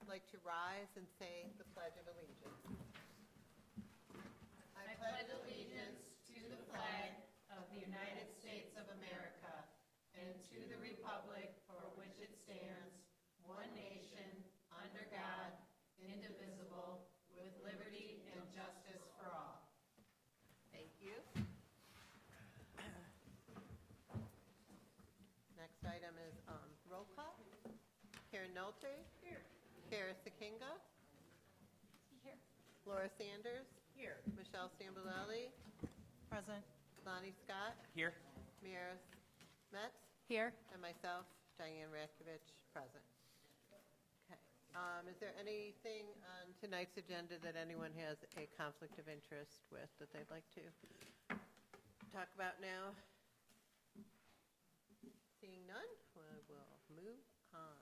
like to rise and say the Pledge of Allegiance. I pledge allegiance to the flag of the United States of America and to the republic for which it stands, one nation, under God, indivisible, with liberty and justice for all. Thank you. Next item is roll call. Karen Nolte. Here. Kara Sekinga. Here. Laura Sanders. Here. Michelle Stambolelli. Present. Lonnie Scott. Here. Mira Metz. Here. And myself, Diane Rakovich, present. Okay. Is there anything on tonight's agenda that anyone has a conflict of interest with that they'd like to talk about now? Seeing none, we will move on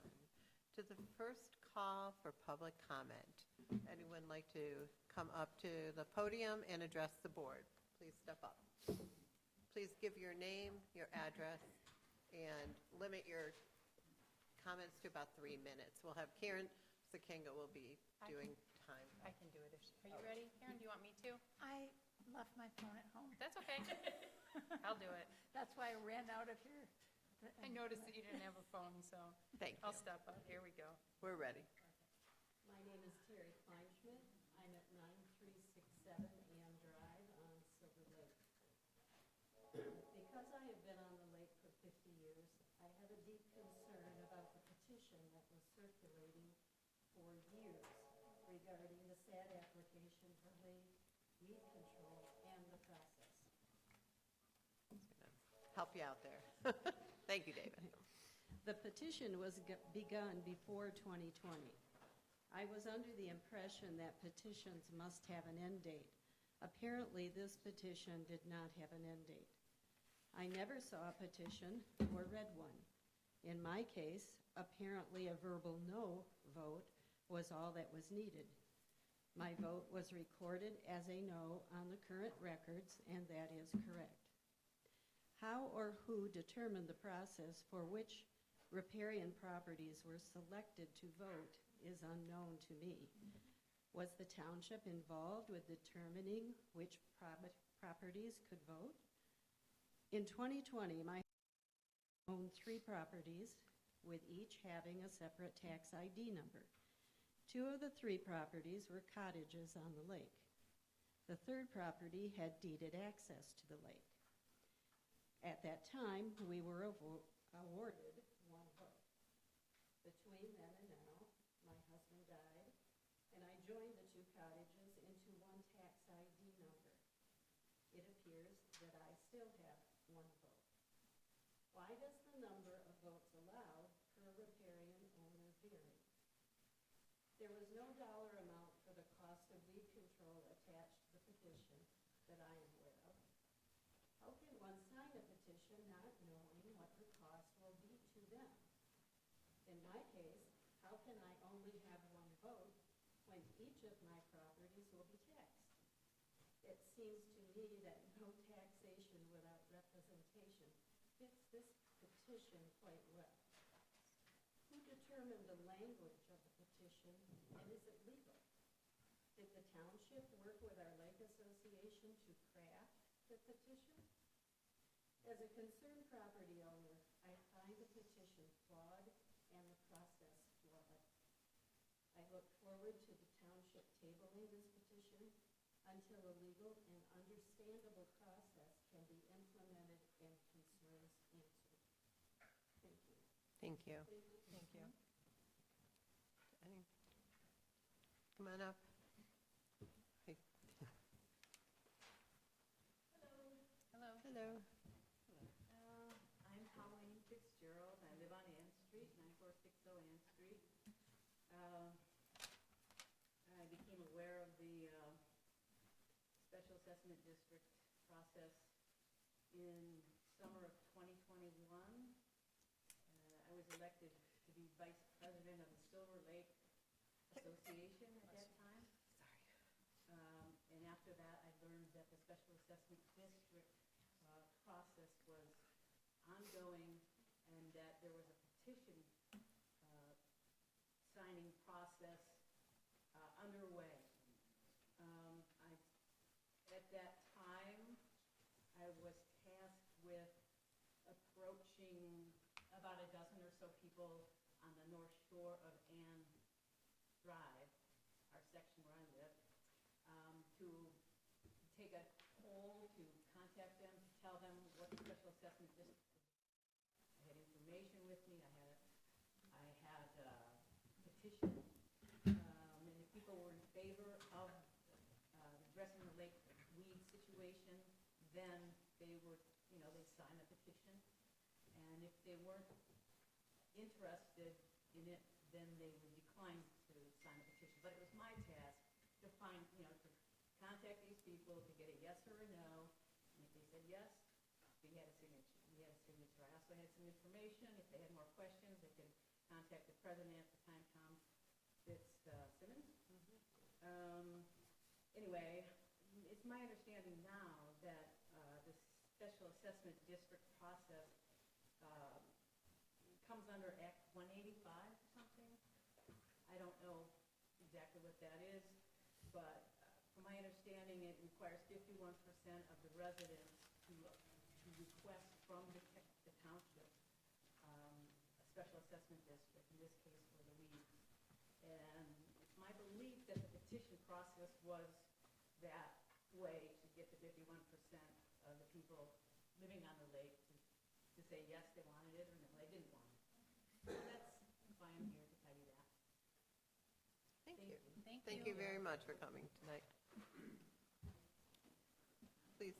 to the first call for public comment. Anyone like to come up to the podium and address the board? Please step up. Please give your name, your address, and limit your comments to about 3 minutes. We'll have Karen Sekinga will be doing time. I can do it. Are you ready, Karen? Do you want me to? I left my phone at home. That's okay. I'll do it. That's why I ran out of here. I noticed that you didn't have a phone, so Thank I'll you. step up. Here we go. We're ready. My name is Terry Kleinschmidt. I'm at 9367 Ann Drive on Silver Lake. Because I have been on the lake for 50 years, I have a deep concern about the petition that was circulating for years regarding the sad application for lake weed control and the process. Help you out there. Thank you, David. The petition was begun before 2020. I was under the impression that petitions must have an end date. Apparently, this petition did not have an end date. I never saw a petition or read one. In my case, apparently a verbal no vote was all that was needed. My vote was recorded as a no on the current records, and that is correct. How or who determined the process for which riparian properties were selected to vote is unknown to me. Was the township involved with determining which properties could vote? In 2020, my owned 3 properties, with each having a separate tax ID number. 2 of the 3 properties were cottages on the lake. The 3rd property had deeded access to the lake. At that time, we were awarded 1 vote. Between then and now, my husband died, and I joined the 2 cottages into 1 tax ID number. It appears that I still have 1 vote. Why does the number of votes allowed per riparian owner vary? There was no dollar amount for the cost of weed control attached to the petition that I am aware of. How can one sign a petition not knowing what the cost will be to them? In my case, how can I only have 1 vote when each of my properties will be taxed? It seems to me that no taxation without representation fits this petition quite well. Who determined the language of the petition, and is it legal? Did the township work with our lake association to craft the petition? As a concerned property owner, I find the petition flawed and the process flawed. I look forward to the township tabling this petition until a legal and understandable process can be implemented and concerns answered. Thank you. Thank you. Thank you. Come on up. Hey. Hello. Hello. I'm Colleen Fitzgerald. I live on Ann Street, 9460 Ann Street. I became aware of the Special Assessment District process in summer of 2021. I was elected to be vice president of the Silver Lake Association at that time. And after that, I learned that the Special Assessment District process was ongoing and that there was a petition signing process approaching about a dozen or so people on the north shore of Ann Drive, our section where I live, to take a poll, to contact them, to tell them what the special assessment district is. I had information with me. I had a petition, and if people were in favor of addressing the lake weed situation, then they would, they'd sign the petition. And if they weren't interested in it, then they would decline to sign the petition. But it was my task to find, to contact these people to get a yes or a no. And if they said yes, we had a signature. I also had some information. If they had more questions, they could contact the president at the time, Tom Fitzsimmons. Anyway, it's my understanding now that the special assessment district process comes under Act 185 or something. I don't know exactly what that is, but from my understanding, it requires 51% of the residents to request from the township a special assessment district, in this case for the weeds. And it's my belief that the petition process was that way to get the 51% of the people living on the lake to say yes, they wanted it, or no, they didn't want it. So that's why I'm here to tell you that. Thank you. Thank Thank you very much for coming tonight. Please.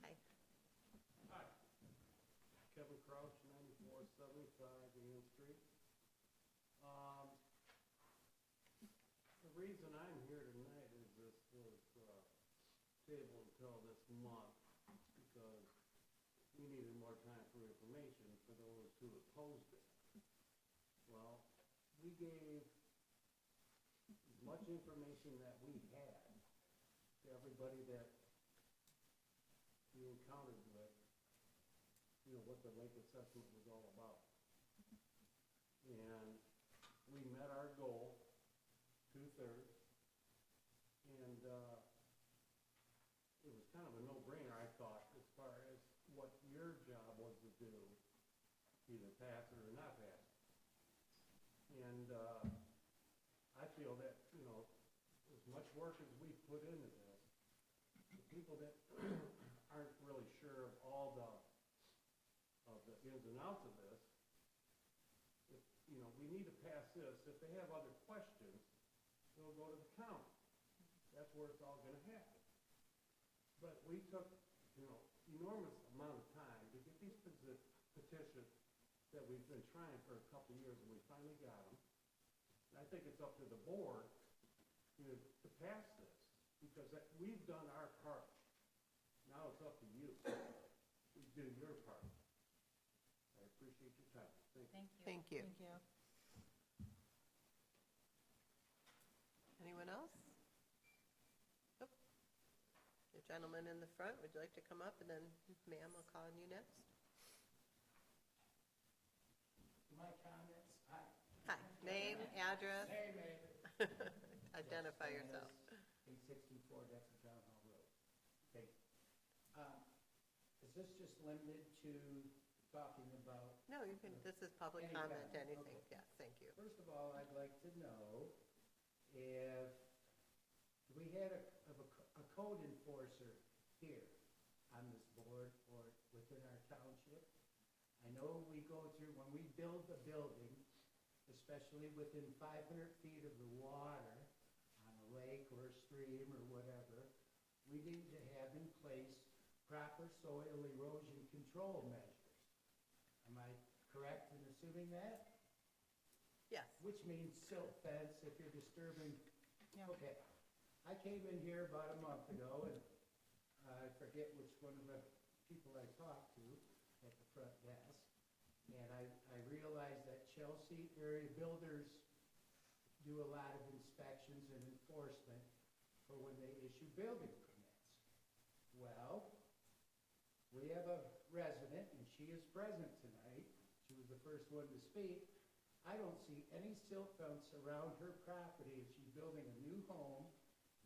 Hi. Hi. Kevin Crouch, 9475 Ann Street. The reason I'm here tonight is this was tabled until this month because we needed more time for information for those who opposed it. Well, we gave as much information that we had to everybody that we encountered with, what the lake assessment was all about. And we met our goal, 2/3, and it was kind of a no-brainer, I thought, as far as what your job was to do, either pass it or not pass it. And I feel that, as much work as we put into this, the people that aren't really sure of all the ins and outs of this, if, we need to pass this. If they have other questions, they'll go to the county. That's where it's all going to happen. But we took, enormous amount of time to get these petitions that we've been trying for a couple of years, and we finally got them. And I think it's up to the board, to pass this, because we've done our part. Now it's up to you to do your part. I appreciate your time. Thank you. Thank you. Thank you. Anyone else? Oh, the gentleman in the front, would you like to come up? And then, ma'am, I'll call on you next. My comments, hi. Hi, name, address, Hey, Mayor. identify yourself. 864 Dexter Town Hall Road. Okay. Is this just limited to talking about? No, you can, this is public Any comment, comment, anything. okay. Yes, thank you. First of all, I'd like to know if we had a code enforcer here on this board or within our township. I know we go through, when we build a building, especially within 500 feet of the water, on a lake or a stream or whatever, we need to have in place proper soil erosion control measures. Am I correct in assuming that? Yes. Which means silt fence if you're disturbing. Yeah. Okay. I came in here about a month ago, and I forget which one of the people I talked to at the front desk, and I realized that Chelsea area builders do a lot of inspections and enforcement for when they issue building permits. Well, we have a resident, and she is present tonight. She was the first one to speak. I don't see any silt fence around her property, and she's building a new home,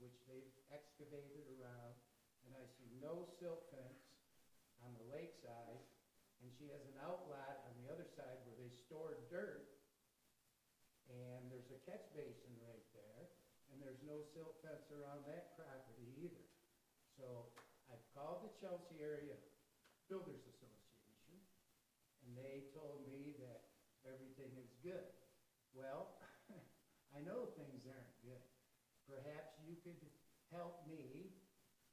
which they've excavated around, and I see no silt fence on the lakeside and she has an outlot on the other side where they store dirt, and there's a catch basin right there, and there's no silt fence around that property either. So I've called the Chelsea Area Builders Association, and they told me that everything is good. Well, I know things aren't good. Perhaps you could help me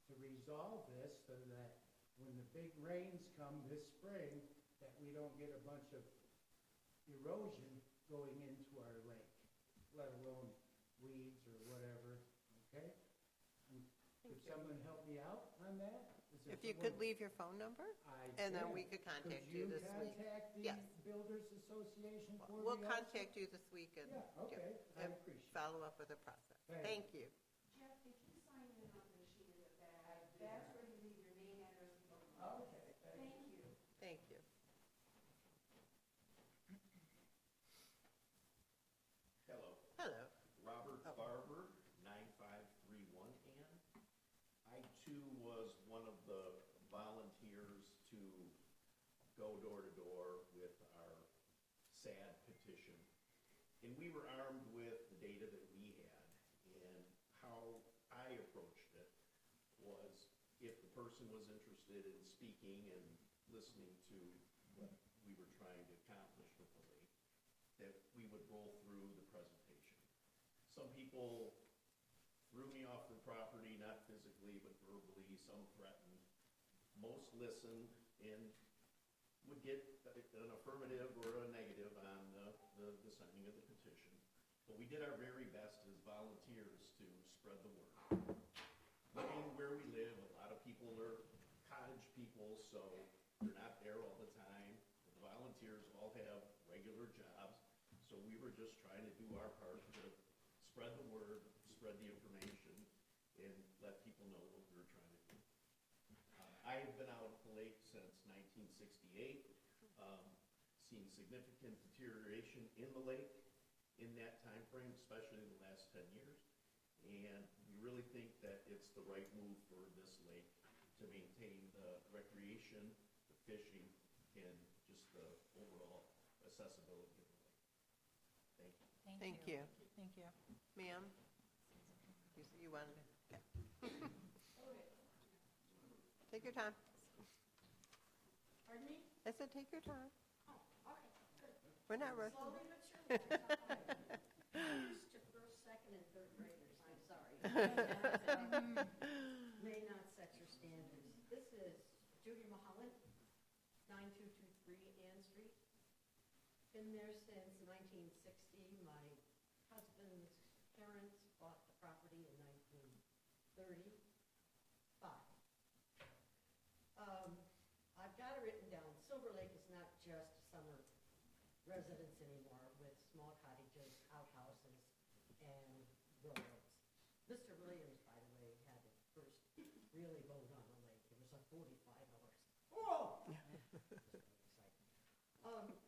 to resolve this so that when the big rains come this spring, that we don't get a bunch of erosion going into our lake, let alone weeds or whatever, okay? Could someone help me out on that? Is there If you could someone- leave your phone number, I and then can. we could contact you this week. Could you contact the Yes. Builders Association for me? We'll also? contact you this week and Yeah, okay, I and appreciate it. follow up with the process. Thank Thank you. Jeff, did you sign in on the sheet at the back? That's where you leave your name, address, and phone number. Okay, Thank you. Thank you. Hello, Hello. Robert Oh. Barber, 9531 Ann. I too was one of the volunteers to go door to door with our sad petition. And we were armed with the data that we had, and how I approached it was if the person was interested in speaking and listening to what we were trying to accomplish with the lake, that we would roll through the presentation. Some people threw me off the property, not physically, but verbally, some threatened. Most listened and would get an affirmative or a negative on the signing of the petition. But we did our very best as volunteers to spread the word. Living where we live, a lot of people are cottage people, so they're not there all the time. The volunteers all have regular jobs, so we were just trying to do our part to spread the word, spread the information, and let people know what we were trying to do. I have been out at the lake since 1968, seen significant deterioration in the lake in that time frame, especially in the last 10 years. And we really think that it's the right move for this lake to maintain the recreation, the fishing, and just the overall accessibility of the lake. Thank you. Thank you. Thank you. Ma'am? You wanted to, okay. Take your time. Pardon me? I said, take your time. Oh, okay, good. We're not rushing. Slowly but surely. I'm used to first, second, and third graders, I'm sorry. May not set your standards. This is Judy Mulholland, 9223 Ann Street. Been there since 1960. My husband's parents bought the property in 1935. I've got it written down. Silver Lake is not just summer residence anymore with small cottages, outhouses, and rowboats. Mr. Williams, by the way, had the first really boat on the lake. It was a 45-horse. Whoa!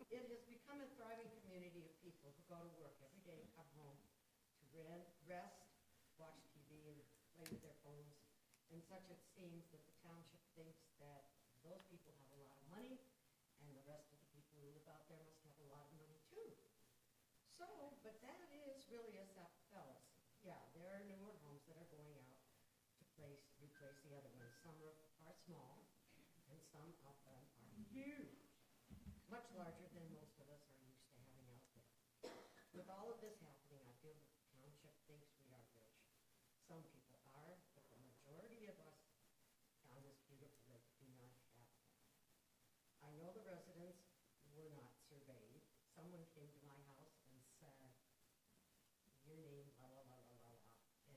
It has become a thriving community of people who go to work every day and come home to rest, watch TV, and play with their phones. And such it seems that the township thinks that those people have a lot of money, and the rest of the people who live out there must have a lot of money too. So, but that is really a fallacy. Yeah, there are newer homes that are going out to replace the other ones. Some are small, and some of them are huge, much larger than most of us are used to having out there. With all of this happening, I feel that the township thinks we are rich. Some people are, but the majority of us on this beautiful lake do not have that. I know the residents were not surveyed. Someone came to my house and said, your name, la, la, la, la, la, la,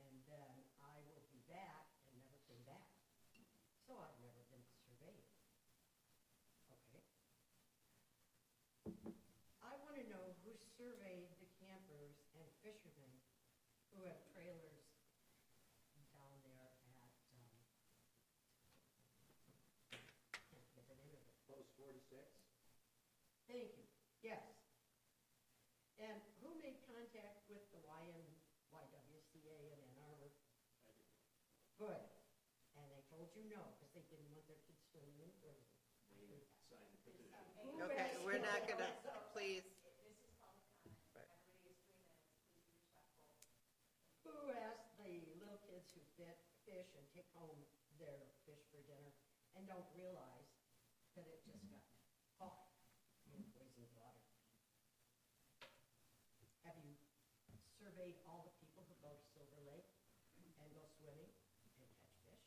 and then I will be back, and never came back. So I've never been surveyed. Okay. I want to know who surveyed the campers and fishermen who have trailers down there at, can't get the name of it. Post 46? Thank you, yes. And who made contact with the YMCA in Ann Arbor? Good. And they told you no, because they didn't want their kids swimming in prison. They sign the petition. Okay, we're not going to, please. Who asked the little kids who fish and take home their fish for dinner and don't realize that it just got caught in poisoned water? Have you surveyed all the people who go to Silver Lake and go swimming and catch fish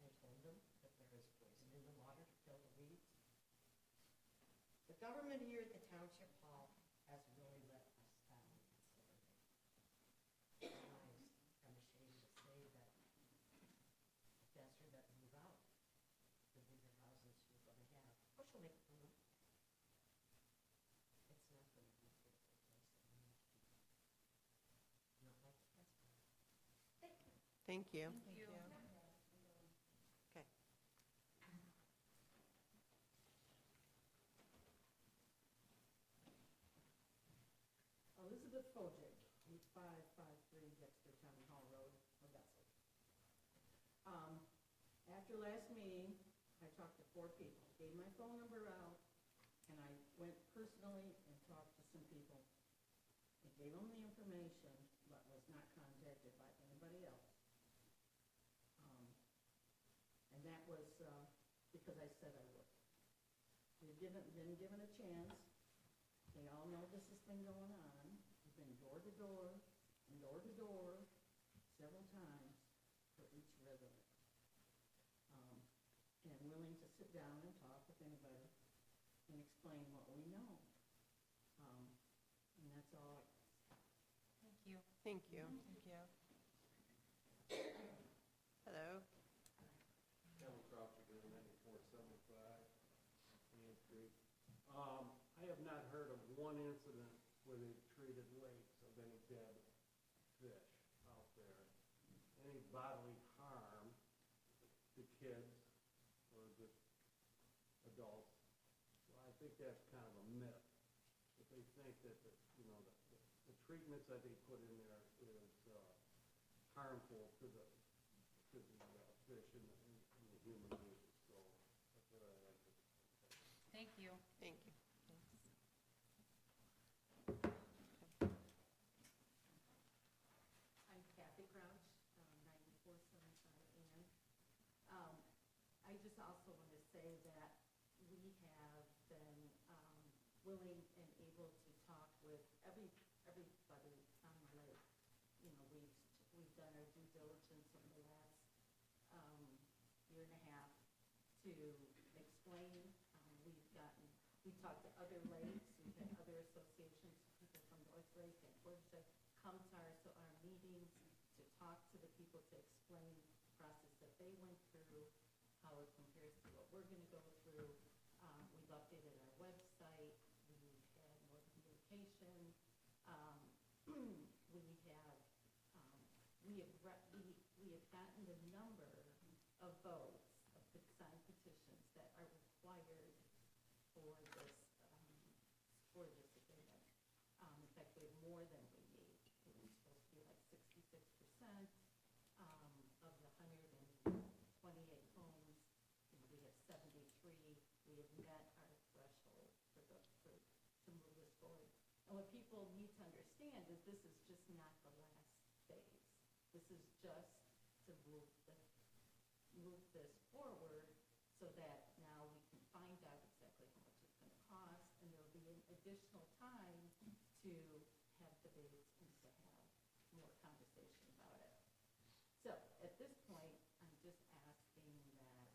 and told them that there is poison in the water to kill the weeds? The government here at the township hall has really let us down at Silver Lake. And I'm ashamed to say that the faster that we move out, the bigger houses you're going to have. Of course, you'll make a home. It's not going to be a beautiful place that we need to be. Not like the rest of it. Thank you. Thank you. Okay. Elizabeth Fojic, 8553 Dexter County Hall Road, Odessa. After last meeting, I talked to 4 people, gave my phone number out, and I went personally and talked to some people. I gave them the information, but was not contacted by anybody else. And that was because I said I would. We've been given a chance. They all know this has been going on. We've been door to door and door to door several times for each resident. And willing to sit down and talk with anybody and explain what we know. And that's all. Thank you. Thank you. Thank you. Hello. Kevin Crouch again, 9475 Main Street. I have not heard of one incident where they've treated lakes of any dead fish out there. Any bodily harm to kids or just adults. Well, I think that's kind of a myth. That they think that the treatments that they put in there is harmful to the fish and the human beings. So that's what I like to say. Thank you. Thank you. Thanks. I'm Kathy Crouch, 9475 Ann. I just also want to say that we have been willing and able to talk with everybody on the lake. You know, we've done our due diligence in the last year and a half to explain. We talked to other lakes, we've had other associations, people from North Lake and Georgia come to our meetings to talk to the people, to explain the process that they went through, how it compares to what we're going to go through. We've updated our website, we've had more communication. We have gotten the number of votes of signed petitions that are required for this agreement. In fact, we have more than we need. It was supposed to be like 66% of the 128 homes. We have 73. We have met our threshold to move this forward. And what people need to understand is this is just not the last phase. This is just to move this forward so that now we can find out exactly how much it's going to cost, and there will be an additional time to have debates and to have more conversation about it. So at this point, I'm just asking that,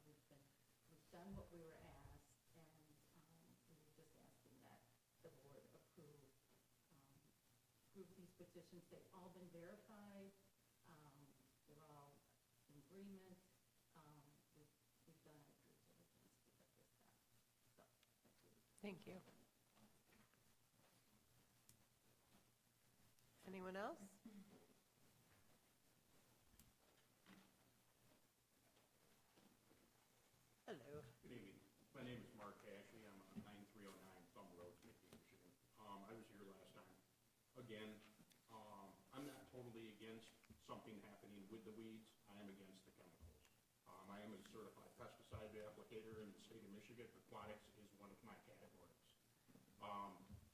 we've done what we were asked, and we were just asking that the board approve these petitions. They've all been verified. They're all in agreement. We've done our due diligence to get this done. So, thank you. Thank you. Anyone else? Hello. Good evening. My name is Mark Ashley. I'm on 9309 Thumb Road, Michigan, Michigan. I was here last time. Again, I'm not totally against something happening with the weeds. I am against the chemicals. I am a certified pesticide applicator. educator in the state of Michigan, aquatics is one of my categories.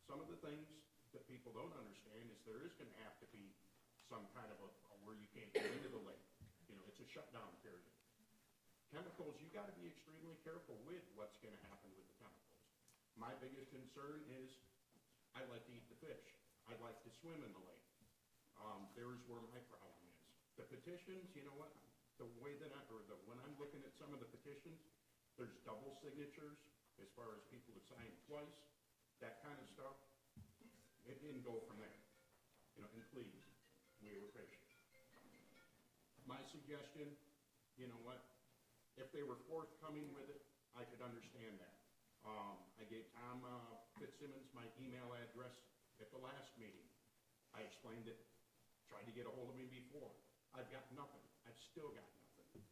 Some of the things that people don't understand is there is gonna have to be some kind of a where you can't get into the lake. You know, it's a shutdown period. Chemicals, you gotta be extremely careful with what's gonna happen with the chemicals. My biggest concern is, I like to eat the fish. I like to swim in the lake. There's where my problem is. The petitions, you know what, the way that when I'm looking at some of the petitions, there's double signatures as far as people that sign twice, that kind of stuff. It didn't go from there. You know, and please, we were patient. My suggestion, you know what, if they were forthcoming with it, I could understand that. I gave Tom Fitzsimmons my email address at the last meeting. I explained it, tried to get a hold of me before. I've got nothing. I've still got nothing.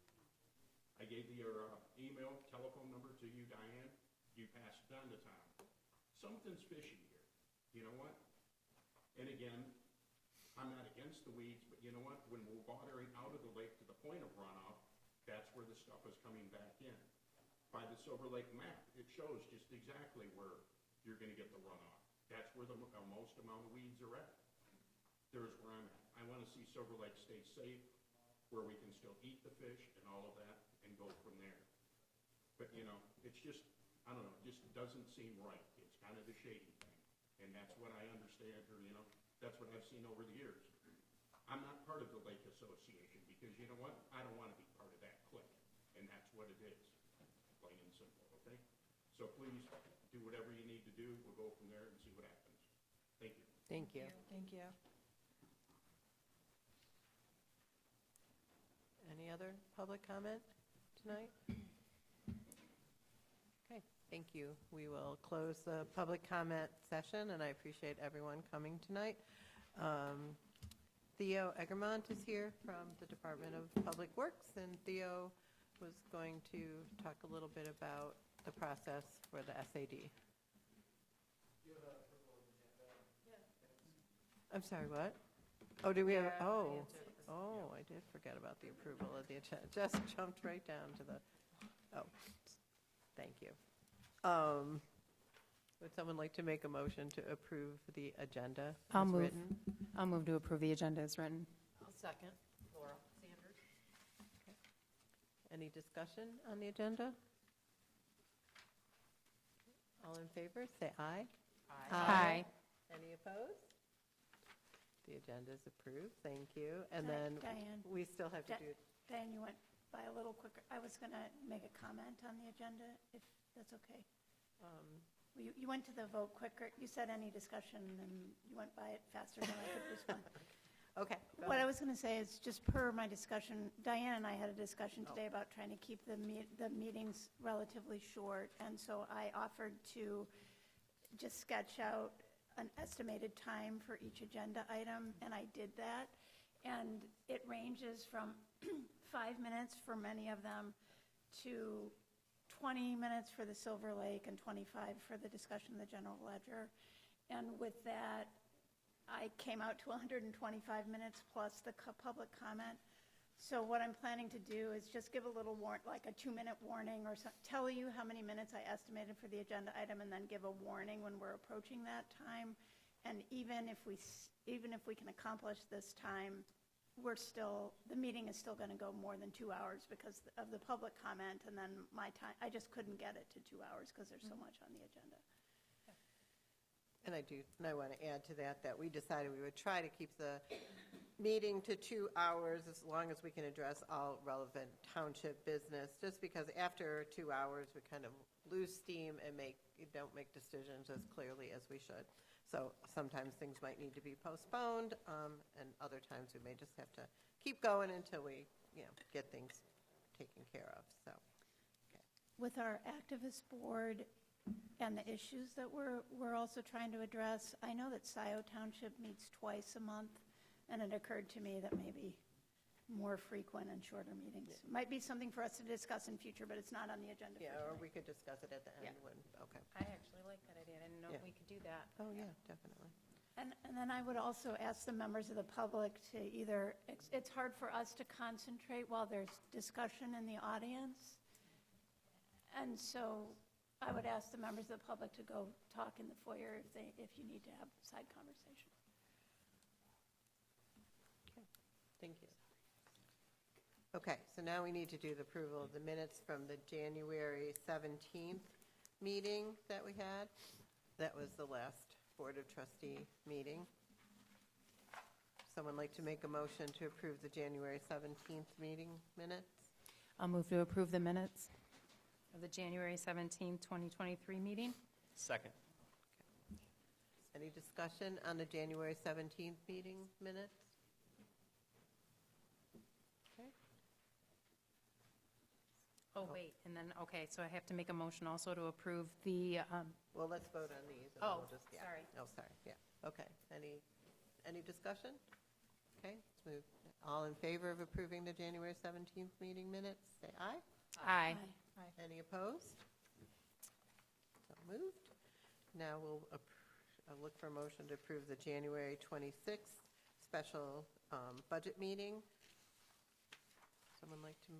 I gave your email, telephone number to you, Diane. You passed it on to Tom. Something's fishy here. You know what? And again, I'm not against the weeds, but you know what? When we're watering out of the lake to the point of runoff, that's where the stuff is coming back in. By the Silver Lake map, it shows just exactly where you're going to get the runoff. That's where the most amount of weeds are at. There's where I'm at. I want to see Silver Lake stay safe, where we can still eat the fish and all of that and go from there. But, you know, it's just, I don't know, it just doesn't seem right. It's kind of a shady thing. And that's what I understand, or, you know, that's what I've seen over the years. I'm not part of the Lake Association because, you know what, I don't want to be part of that clique. And that's what it is, plain and simple, okay? So please, do whatever you need to do. We'll go from there and see what happens. Thank you. Thank you. Thank you. Any other public comment tonight? Okay, thank you. We will close the public comment session, and I appreciate everyone coming tonight. Theo Egermont is here from the Department of Public Works, and Theo was going to talk a little bit about the process for the SAD. I'm sorry, what? Oh, do we have, I did forget about the approval of the agenda. Just jumped right down to the, thank you. Would someone like to make a motion to approve the agenda as written? I'll move to approve the agenda as written. I'll second. Laura Sanders. Any discussion on the agenda? All in favor, say aye. Aye. Any opposed? The agenda is approved, thank you. And then Diane. we still have to do, Diane, you went by a little quicker. I was going to make a comment on the agenda, if that's okay. You went to the vote quicker. You said any discussion, and you went by it faster than I could respond. okay. go What I ahead. was going to say is, just per my discussion, Diane and I had a discussion today about trying to keep the meetings relatively short, and so I offered to just sketch out an estimated time for each agenda item, and I did that. And it ranges from 5 minutes for many of them to 20 minutes for the Silver Lake and 25 for the discussion of the general ledger. And with that, I came out to 125 minutes plus the public comment. So what I'm planning to do is just give a little like a 2-minute warning or tell you how many minutes I estimated for the agenda item, and then give a warning when we're approaching that time. And even if we can accomplish this time, the meeting is still going to go more than 2 hours because of the public comment, and then my time, I just couldn't get it to 2 hours because there's so much on the agenda. And I want to add to that we decided we would try to keep the meeting to 2 hours as long as we can address all relevant township business, just because after 2 hours, we kind of lose steam and don't make decisions as clearly as we should. So sometimes things might need to be postponed, and other times we may just have to keep going until we, get things taken care of, so. Okay. With our activist board and the issues that we're also trying to address, I know that Scioto Township meets twice a month, and it occurred to me that maybe more frequent and shorter meetings might be something for us to discuss in future, but it's not on the agenda for Yeah, or tonight. we could discuss it at the end Yeah. when, okay. I actually like that idea. I didn't know Yeah. we could do that. Oh, yeah, definitely. And then I would also ask the members of the public to either, it's hard for us to concentrate while there's discussion in the audience. And so I would ask the members of the public to go talk in the foyer if you need to have side conversation. Thank you. Okay, so now we need to do the approval of the minutes from the January 17th meeting that we had. That was the last Board of Trustee meeting. Someone like to make a motion to approve the January 17th meeting minutes? I'll move to approve the minutes of the January 17th, 2023 meeting. Second. Any discussion on the January 17th meeting minutes? Okay. Oh, wait, and then, okay, so I have to make a motion also to approve the, Well, let's vote on these. And then Oh, we'll just, yeah. sorry. Oh, sorry, yeah. Okay. Any discussion? Okay, let's move. All in favor of approving the January 17th meeting minutes, say aye. aye. Any opposed? So moved. Now we'll I'll look for a motion to approve the January 26th special budget meeting. Someone like to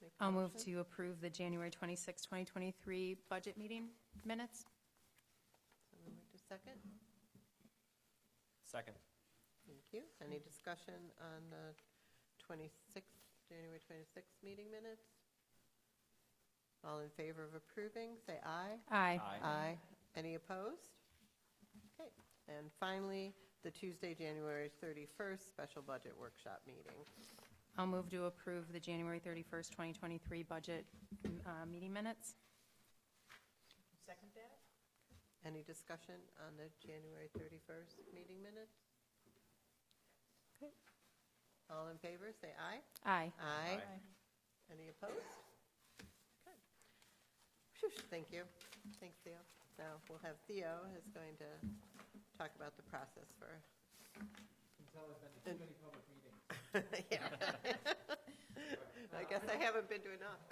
make a I'll move motion? to approve the January 26th, 2023 budget meeting minutes. Someone like to second? Second. Thank you. Any discussion on the January 26th meeting minutes? All in favor of approving, say aye. Aye. Aye. Any opposed? Okay. And finally, the Tuesday, January 31st special budget workshop meeting. I'll move to approve the January 31st, 2023 budget meeting minutes. Second that? Any discussion on the January 31st meeting minutes? Okay. All in favor, say aye. Aye. Aye. Any opposed? Okay. Phew, thank you. Thanks, Theo. Now, we'll have Theo is going to talk about the process for, You can tell I've been to too many public meetings. yeah. I guess I haven't been to enough.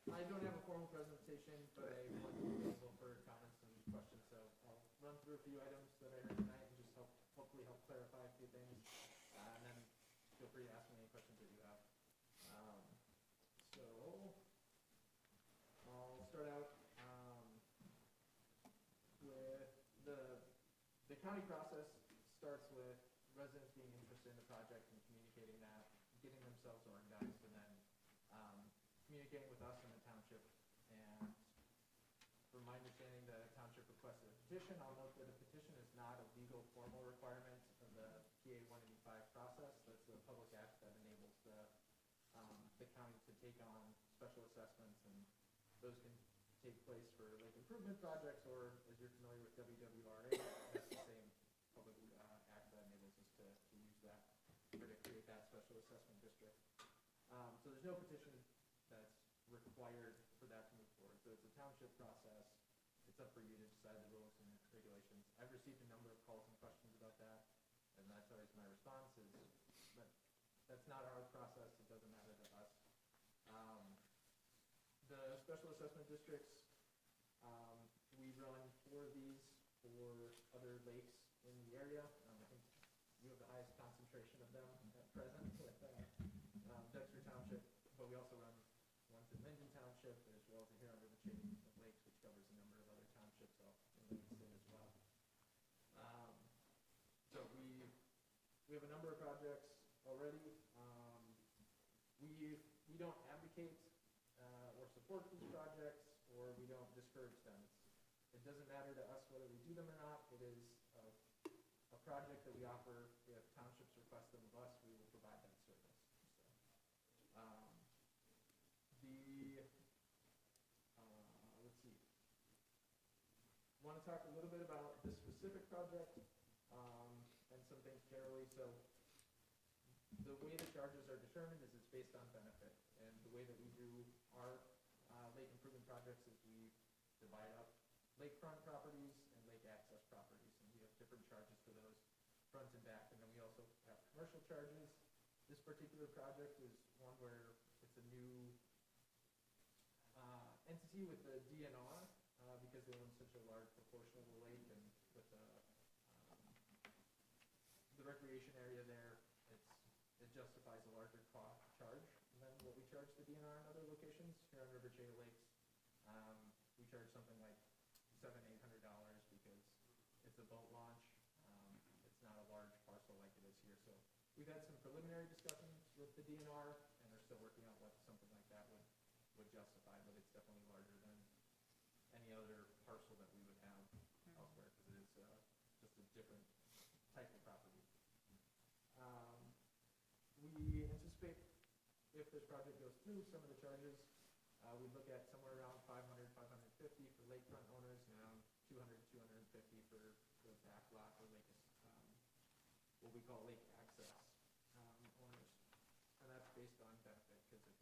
I don't have a formal presentation, but I want to be available for comments and questions, so I'll run through a few items that I heard tonight and just hopefully help clarify a few things, and then feel free to ask me any questions that you have. So I'll start out with the county process starts with residents being interested in the project and communicating that, getting themselves organized, and then communicating with us in the township. And from my understanding, the township requested a petition. I'll note that a petition is not a legal formal requirement of the PA 185 process. That's a public act that enables the county to take on special assessments, and those can take place for lake improvement projects, or as you're familiar with WWRA, that's the same public act that enables us to use that or to create that special assessment district. So there's no petition that's required for that to move forward. So it's a township process. It's up for you to decide the rules and regulations. I've received a number of calls and questions about that, and that's always my response is that that's not our process. It doesn't matter to us. The special assessment districts, we run 4 of these for other lakes in the area. I think you have the highest concentration of them at present with Dexter Township, but we also run ones in Linden Township as well as here under the chain of lakes, which covers a number of other townships in Livingston as well. So we have a number of projects already. We don't advocate or support these projects, or we don't discourage them. It doesn't matter to us whether we do them or not. It is a project that we offer. If townships request them of us, we will provide that service. So, let's see. I want to talk a little bit about this specific project and some things generally. So the way the charges are determined is it's based on benefit. And the way that we do our lake improvement projects is we divide up lakefront properties and lake access properties. And we have different charges for those, front and back. And then we also have commercial charges. This particular project is one where it's a new entity with the DNR because they own such a large proportion of the lake, and with the recreation area there, it justifies a larger charge than what we charge the DNR in other locations. Here on River Chay Lakes, we charge something like $700-800 because it's a boat launch. It's not a large parcel like it is here. So we've had some preliminary discussions with the DNR, and they're still working out what something like that would justify, but it's definitely larger than any other parcel that we would have elsewhere because it is just a different type of property. We anticipate if this project goes through, some of the charges, we look at somewhere around $500, $550 for lakefront owners, and around $200, $250 for the back lot or lake, what we call lake access owners. And that's based on benefit, because if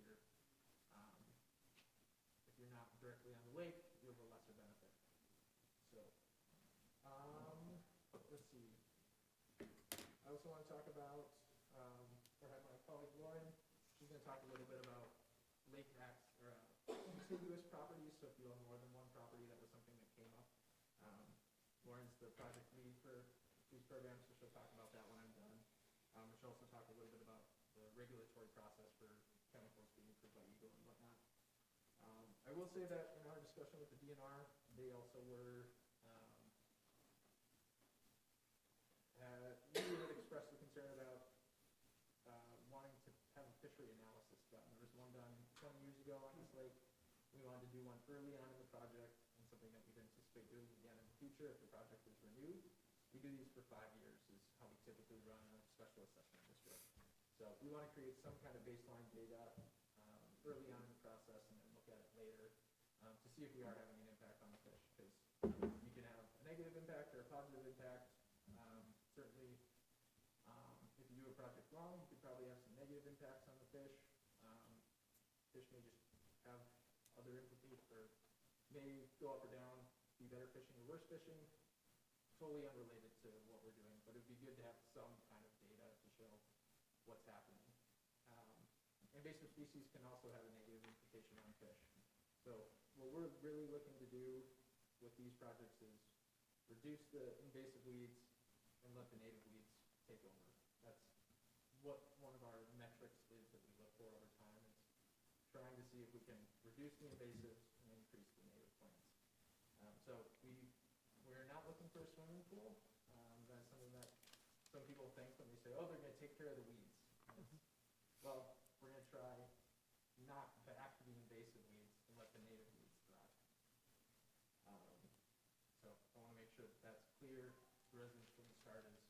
you're not directly on the lake, you have a lesser benefit. So, let's see. I also want to talk about, or have my colleague Lauren, she's going to talk a little bit about lake acts, or contiguous properties. So if you own more than one property, that was something that came up. Lauren's the project lead for these programs, so she'll talk about that when I'm done. And she'll also talk a little bit about the regulatory process for chemicals being approved by EGLE and whatnot. I will say that in our discussion with the DNR, they also were, we had expressed a concern about wanting to have a fishery analysis done. There was one done 20 years ago on this lake. We wanted to do one early on in the project, and something that we'd anticipate doing again in the future if the project is renewed. We do these for 5 years is how we typically run a special assessment district. So we want to create some kind of baseline data early on in the process and then look at it later to see if we are having an impact on the fish, because you can have a negative impact or a positive impact. Certainly, if you do a project wrong, you could probably have some negative impacts on the fish. Fish may just have other implications, or may go up or down, be better fishing or worse fishing, totally unrelated to what we're doing. But it would be good to have some kind of data to show what's happening. Invasive species can also have a negative implication on fish. So what we're really looking to do with these projects is reduce the invasive weeds and let the native weeds take over. That's what one of our metrics is that we look for over time, is trying to see if we can reduce the invasives and increase the native plants. So we're not looking for a swimming pool. That's something that some people think when they say, oh, they're going to take care of the weeds. Well, we're going to try knock back the invasive weeds and let the native weeds thrive. So I want to make sure that that's clear to residents from the start, is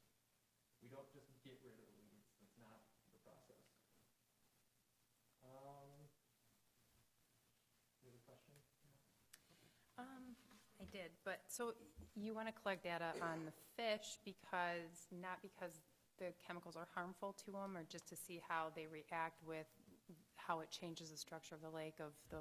we don't just get rid of the weeds. That's not the process. You have a question? I did, but so you want to collect data on the fish not because the chemicals are harmful to them, or just to see how they react with how it changes the structure of the lake, of the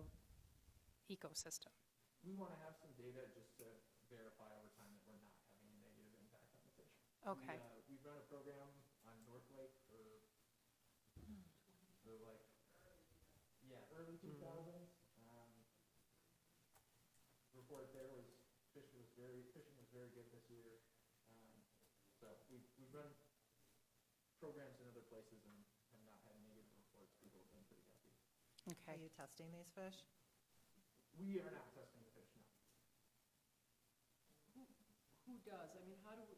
ecosystem? We want to have some data just to verify over time that we're not having a negative impact on the fish. Okay. We've run a program on North Lake for like, early 2000s. Report there was fishing was very good this year. So we've run programs in other places and have not had negative reports. People have been pretty happy. Are Okay. you testing these fish? We are not testing the fish, no. Who does? I mean, what is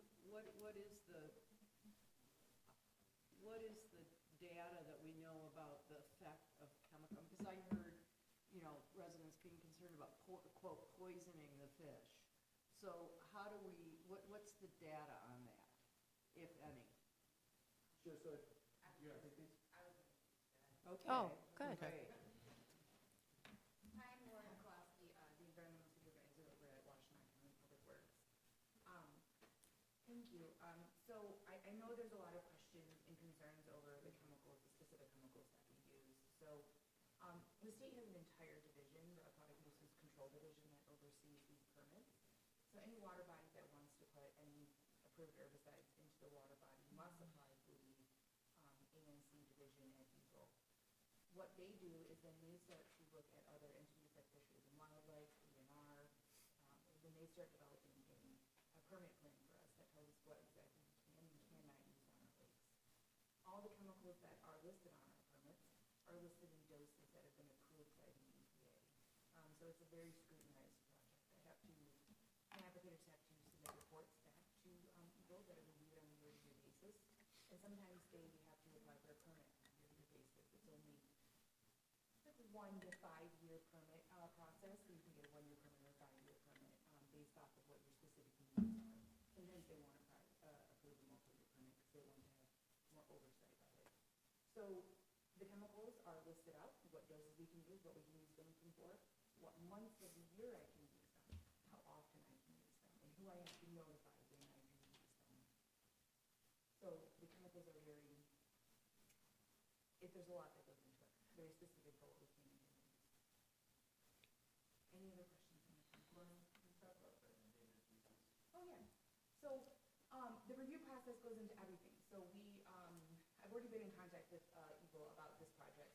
the data that we know about the effect of chemical? Because I heard, residents being concerned about, quote, poisoning the fish. So how do what's the data on that, if any? Sure, so you want to take these? Okay. Oh, good. Great. I'm Lauren Klosky, the environmental supervisor over at Washington County Public Works. Thank you. So I know there's a lot of questions and concerns over the chemicals, the specific chemicals that we use. So the state has an entire division, the Aquatic Nuisance Control Division, that oversees these permits. So any water body that wants to put any approved herbicides into the water body must apply through the ANC division at EGLE. What they do is then they start to look at other entities like Fisheries and Wildlife, DNR, then they start developing a permit plan for us that tells us what exactly we can and cannot use on our lakes. All the chemicals that are listed on our permits are listed in doses that have been So it's a very scrutinized project. My applicants have to submit reports back to Eagle that are reviewed on a year-to-year basis. And sometimes they have to apply for a permit on a year-to-year basis. It's only like a 1 to 5 year permit process, so you can get a 1 year permit or a 5 year permit based off of what your specific needs are. Sometimes they want to approve a multi-year permit because they want to have more oversight of it. So the chemicals are listed out, what doses we can use, what we can use them for, what months of the year I can use them, how often I can use them, and who I have to notify when I can use them. So the chemicals are there's a lot that goes into it, very specific for what we can and can't use. Any other questions on the chemicals? Oh, yeah. So the review process goes into everything. So I've already been in contact with Eagle about this project,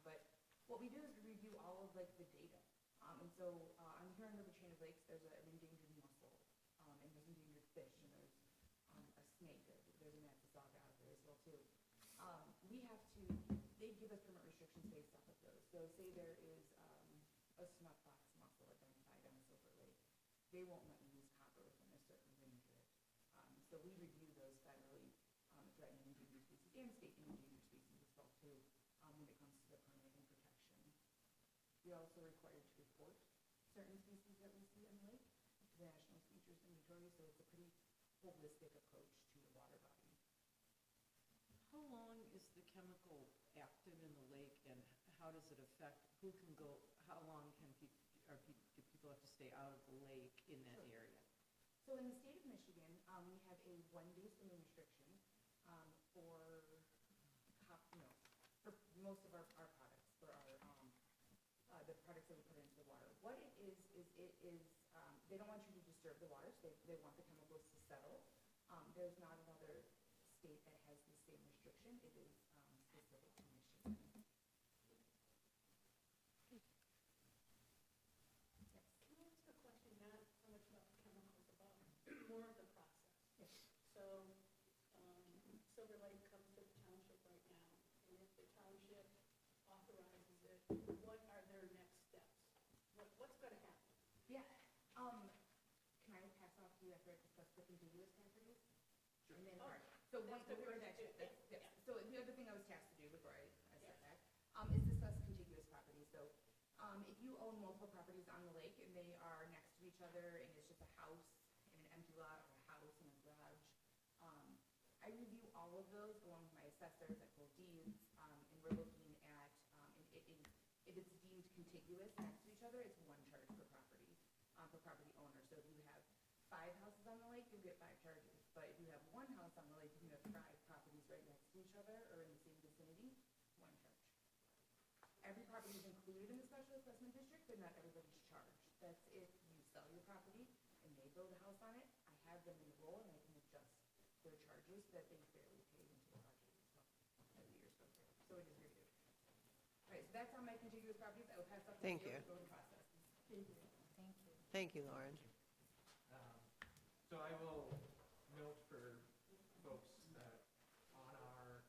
but what we do is we review all of like the data. And so on here on River Chain of Lakes, there's an endangered mussel, and there's endangered fish, and there's a snake. There's a Matsasauga out there as well too. They give us permit restrictions based off of those. So say there is a snuffbox mussel identified on Silver Lake. They won't let me use copper within a certain range of it. So we review those federally threatened and endangered species and state endangered species as well too when it comes to the permit and protection. We're also required to report certain species that we see on the lake to the National Features Inventory, so it's a pretty holistic approach to the water body. How long is the chemical active in the lake, and how does it affect, who can go, how long do people have to stay out of the lake in that area? So in the state of Michigan, we have a 1-day swimming restriction for most of our products, for the products that we put into the water. What it is they don't want you to disturb the water, so they want the chemicals to settle. There's not another state that has the same restriction. It is specific to Michigan. Yes. Can I ask a question, not so much about the chemicals, about more of the process? Yes. So Silver Lake comes to the township right now, and if the township authorizes it, what are their next steps? What's going to happen? Yeah. Can I pass off to you after I discuss the contiguous properties? Sure. And then, Oh, so that's one, good. yeah. So the other thing I was tasked to do before I start back is discuss contiguous properties. So if you own multiple properties on the lake and they are next to each other and it's just a house and an empty lot or a house and a garage, I review all of those along with my assessors. I pull deeds, and we're looking at if it's deemed contiguous next to each other, it's 1 charge per property owner. So if you have 5 houses on the lake, you'll get 5 charges. But if you have 1 house on the lake and you have 5 properties right next to each other or in the same vicinity, 1 charge. Every property is included in the special assessment district, but not everybody's charged. That's if you sell your property and they build a house on it, I have them enroll and I can adjust their charges that they fairly pay into the budget as the years go through. So it is reviewed. All right, so that's on my contiguous properties. I will pass up. Thank you. Go to process. Thank you. Thank you. Thank you, Lauren. So I will note for folks that on our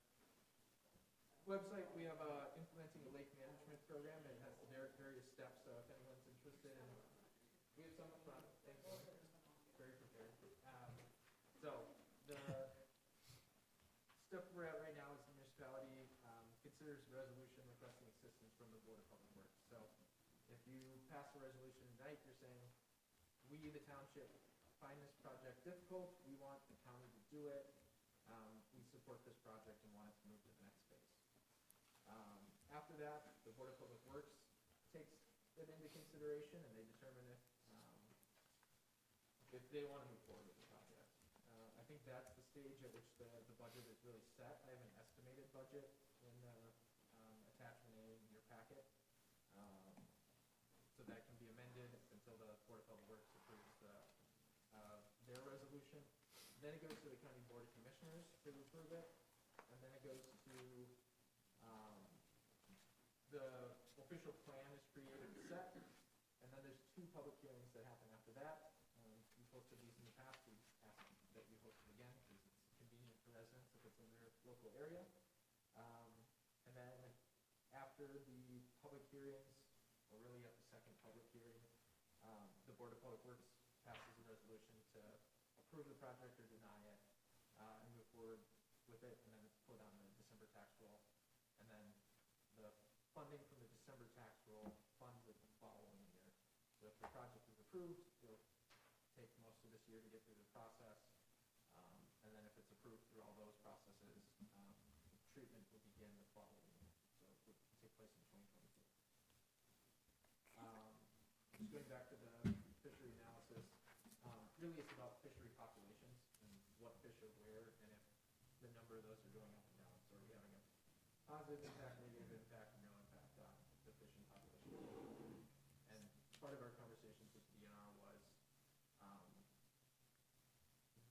website, we have implementing a lake management program. It has various steps, so if anyone's interested in, we have some up front. Thank you. Very prepared. So the step we're at right now is the municipality considers a resolution requesting assistance from the Board of Public Works. So if you pass a resolution tonight, you're saying, we, the township, find this project difficult, we want the county to do it, we support this project and want it to move to the next phase. After that, the Board of Public Works takes it into consideration and they determine if they want to move forward with the project. I think that's the stage at which the budget is really set. I have an estimated budget in attachment A in your packet. So that can be amended until the Board of Public Works approves their resolution. Then it goes to the County Board of Commissioners to approve it. And then it goes to the official plan is created and set. And then there's 2 public hearings that happen after that. We've hosted these in the past. We ask that you host it again because it's convenient for residents if it's in their local area. And then after the public hearings we're really at the second public hearing. The Board of Public Works passes a resolution to approve the project or deny it, and move forward with it, and then it's put on the December tax roll. And then the funding from the December tax roll funds it the following year. So if the project is approved, it'll take most of this year to get through the process. And then if it's approved through all those processes, treatment will begin the following year. So it would take place in 2022. Just going back to the fishery analysis, really it's about fishery populations and what fish are where, and if the number of those are going up and down. So are we having a positive impact, negative impact, no impact on the fishing population? And part of our conversations with DNR was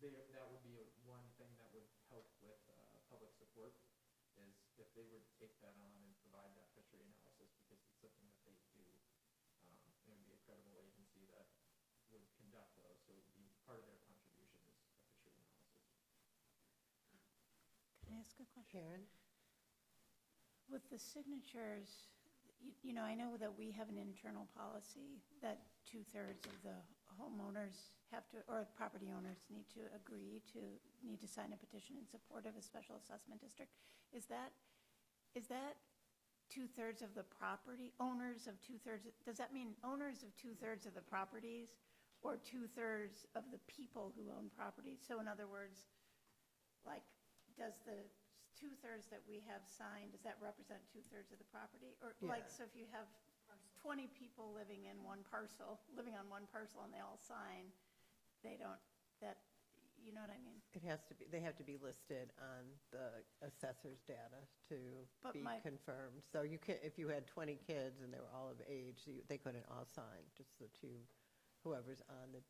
that would be one thing that would help with public support, is if they were to take that on and provide that fishery analysis, because it's something that they do. It would be a credible agency that would conduct those, so it would be part of their contribution is a fishery analysis. Can I ask a question? Karen? With the signatures, I know that we have an internal policy that 2/3 of the homeowners have to, or property owners need to sign a petition in support of a special assessment district. Is that 2/3 of the property, owners of 2/3, does that mean owners of 2/3 of the properties, or 2/3 of the people who own properties? So in other words, like, does the 2/3 that we have signed, does that represent 2/3 of the property? Or like, Yeah. so if you have 20 people living on one parcel, and they all sign, they don't, you know what I mean? It has to be, they have to be listed on the assessor's data to But be confirmed. So you can, if you had 20 kids and they were all of age, they couldn't all sign, just the two, whoever's on this.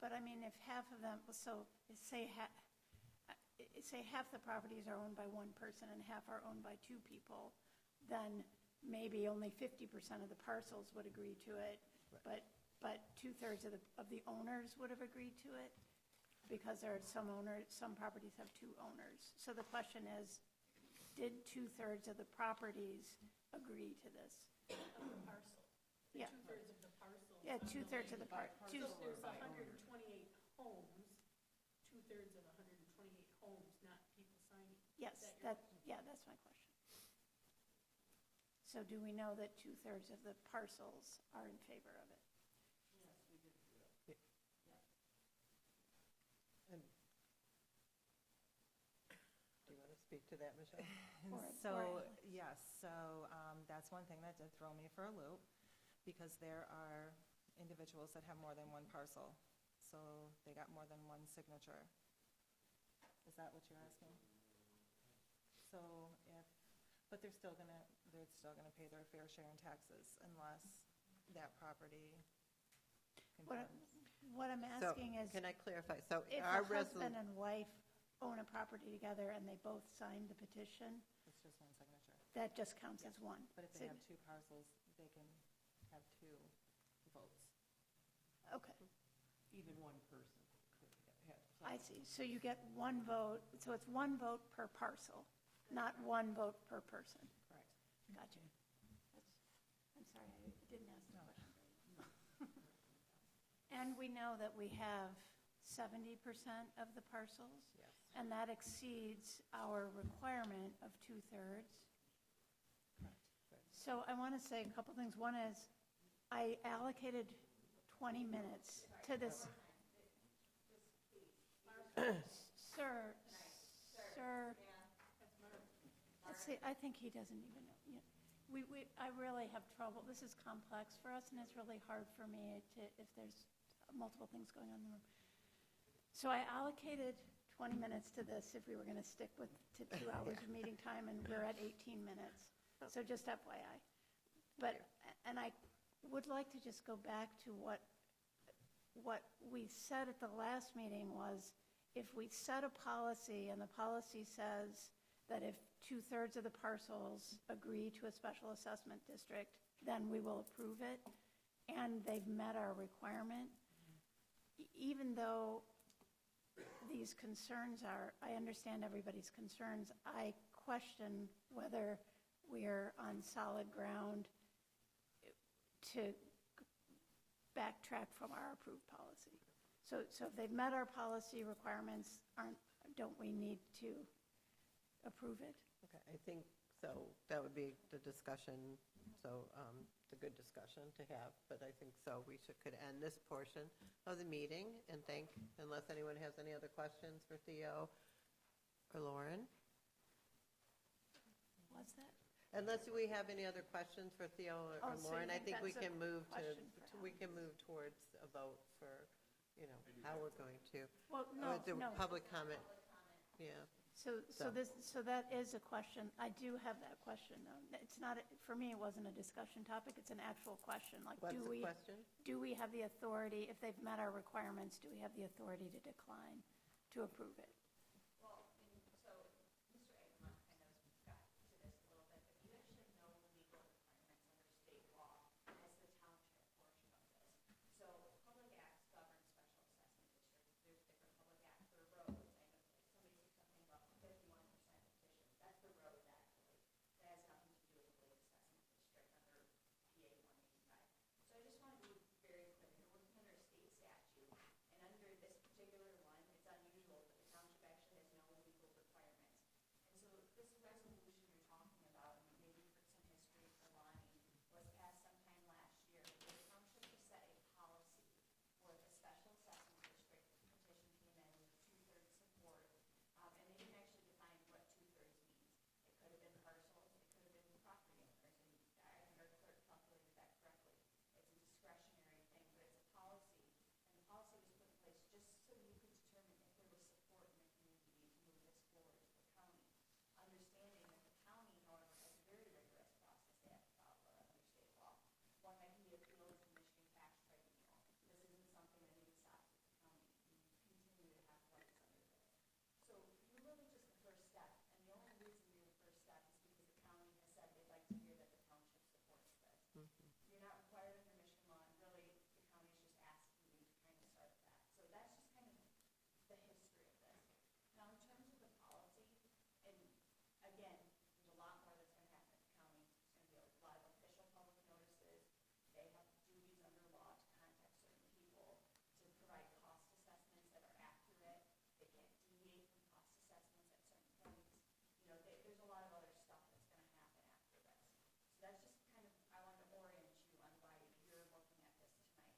But I mean, if half of them, so say half the properties are owned by one person and half are owned by two people, then maybe only 50% of the parcels would agree to it, Right. but 2/3 of the owners would have agreed to it, because there are some properties have two owners. So the question is, did 2/3 of the properties agree to this? Of the parcel. Yeah. 2/3 of the parcel. Yeah, 2/3 of the part. So if there's 128 homes, 2/3 of 128 homes, not people signing. Yes, that's my question. So do we know that 2/3 of the parcels are in favor of it? Yes, we do. And do you want to speak to that, Michelle? Or Yes, so that's one thing that did throw me for a loop, because there are individuals that have more than one parcel, so they got more than one signature. Is that what you're asking? So but they're still gonna pay their fair share in taxes unless that property conforms. What I'm So, asking is, can I clarify? So if our a husband and wife own a property together and they both signed the petition, It's just one signature. that just counts as one. But if they have two parcels, they can have two votes. Okay, Even one person could have. I see. So you get one vote, so it's one vote per parcel, not one vote per person. Correct. Gotcha. I'm sorry, I didn't ask the question. And we know that we have 70% of the parcels? Yes. And that exceeds our requirement of 2/3? So I want to say a couple things. One is, I allocated 20 minutes to this. Sir, let's see, I think he doesn't even know. I really have trouble, this is complex for us, and it's really hard for me if there's multiple things going on in the room. So I allocated 20 minutes to this if we were going to stick to 2 hours of meeting time, and we're at 18 minutes. So just FYI. And I would like to just go back to what we said at the last meeting was, if we set a policy and the policy says that if 2/3 of the parcels agree to a special assessment district, then we will approve it, and they've met our requirement, even though these concerns I understand everybody's concerns, I question whether we're on solid ground to backtrack from our approved policy. So if they've met our policy requirements, don't we need to approve it? Okay, I think so. That would be the discussion, so it's a good discussion to have, but I think so. We could end this portion of the meeting and unless anyone has any other questions for Theo or Lauren. What's that? Unless we have any other questions for Theo or Oh, so you Lauren, I think we that's a can move question for we can move towards a vote for, how we're going to. Well, no, The no. public comment, yeah. So that is a question. I do have that question, though. It's not, for me, it wasn't a discussion topic, it's an actual question. Like, What's the question? do we have the authority, if they've met our requirements, do we have the authority to decline to approve it? Well, so Mr. Eggman kind of got to this a little bit, but you actually have no legal requirements under state law as the township portion of this. So public acts govern special assessment districts. There's different public acts for roads. I know somebody said something about 51% petitions. That's the roads, actually. That has nothing to do with the lake assessment district under PA 185. So I just want to be very clear. You're working under a state statute, and under this particular one, it's unusual, but the township actually has no legal requirements. And so this resolution you're talking about, and maybe for some history for Lonnie, was passed sometime last year. The township has set a policy for the special assessment district. The petition came in with 2/3 support, and they didn't actually define what 2/3 means. It could have been parcels, it could have been property owners, and I think our clerk calculated that correctly. It's a discretionary thing, but it's a policy, and the policy was put in place just so you could determine if there was support in the community to move this forward to the county. Understanding that the county, however, has a very rigorous process they have to follow under state law. One that can be appealed to the Michigan Tax Tribunal. This isn't something that maybe stops at the county. You continue to have rights under this. So you're really just the first step, and the only reason you're the first step is because the county has said they'd like to hear that the township supports this. You're not required under Michigan law, and really, the county's just asking you to kind of start that. So that's just kind of the history of this. Now, in terms of the policy, and again, there's a lot more that's going to happen at the county. There's going to be a lot of official public notices. They have duties under law to contact certain people to provide cost assessments that are accurate. They can't deviate from cost assessments at certain points. There's a lot of other stuff that's going to happen after this. So that's just kind of, I want to orient you on why you're looking at this tonight.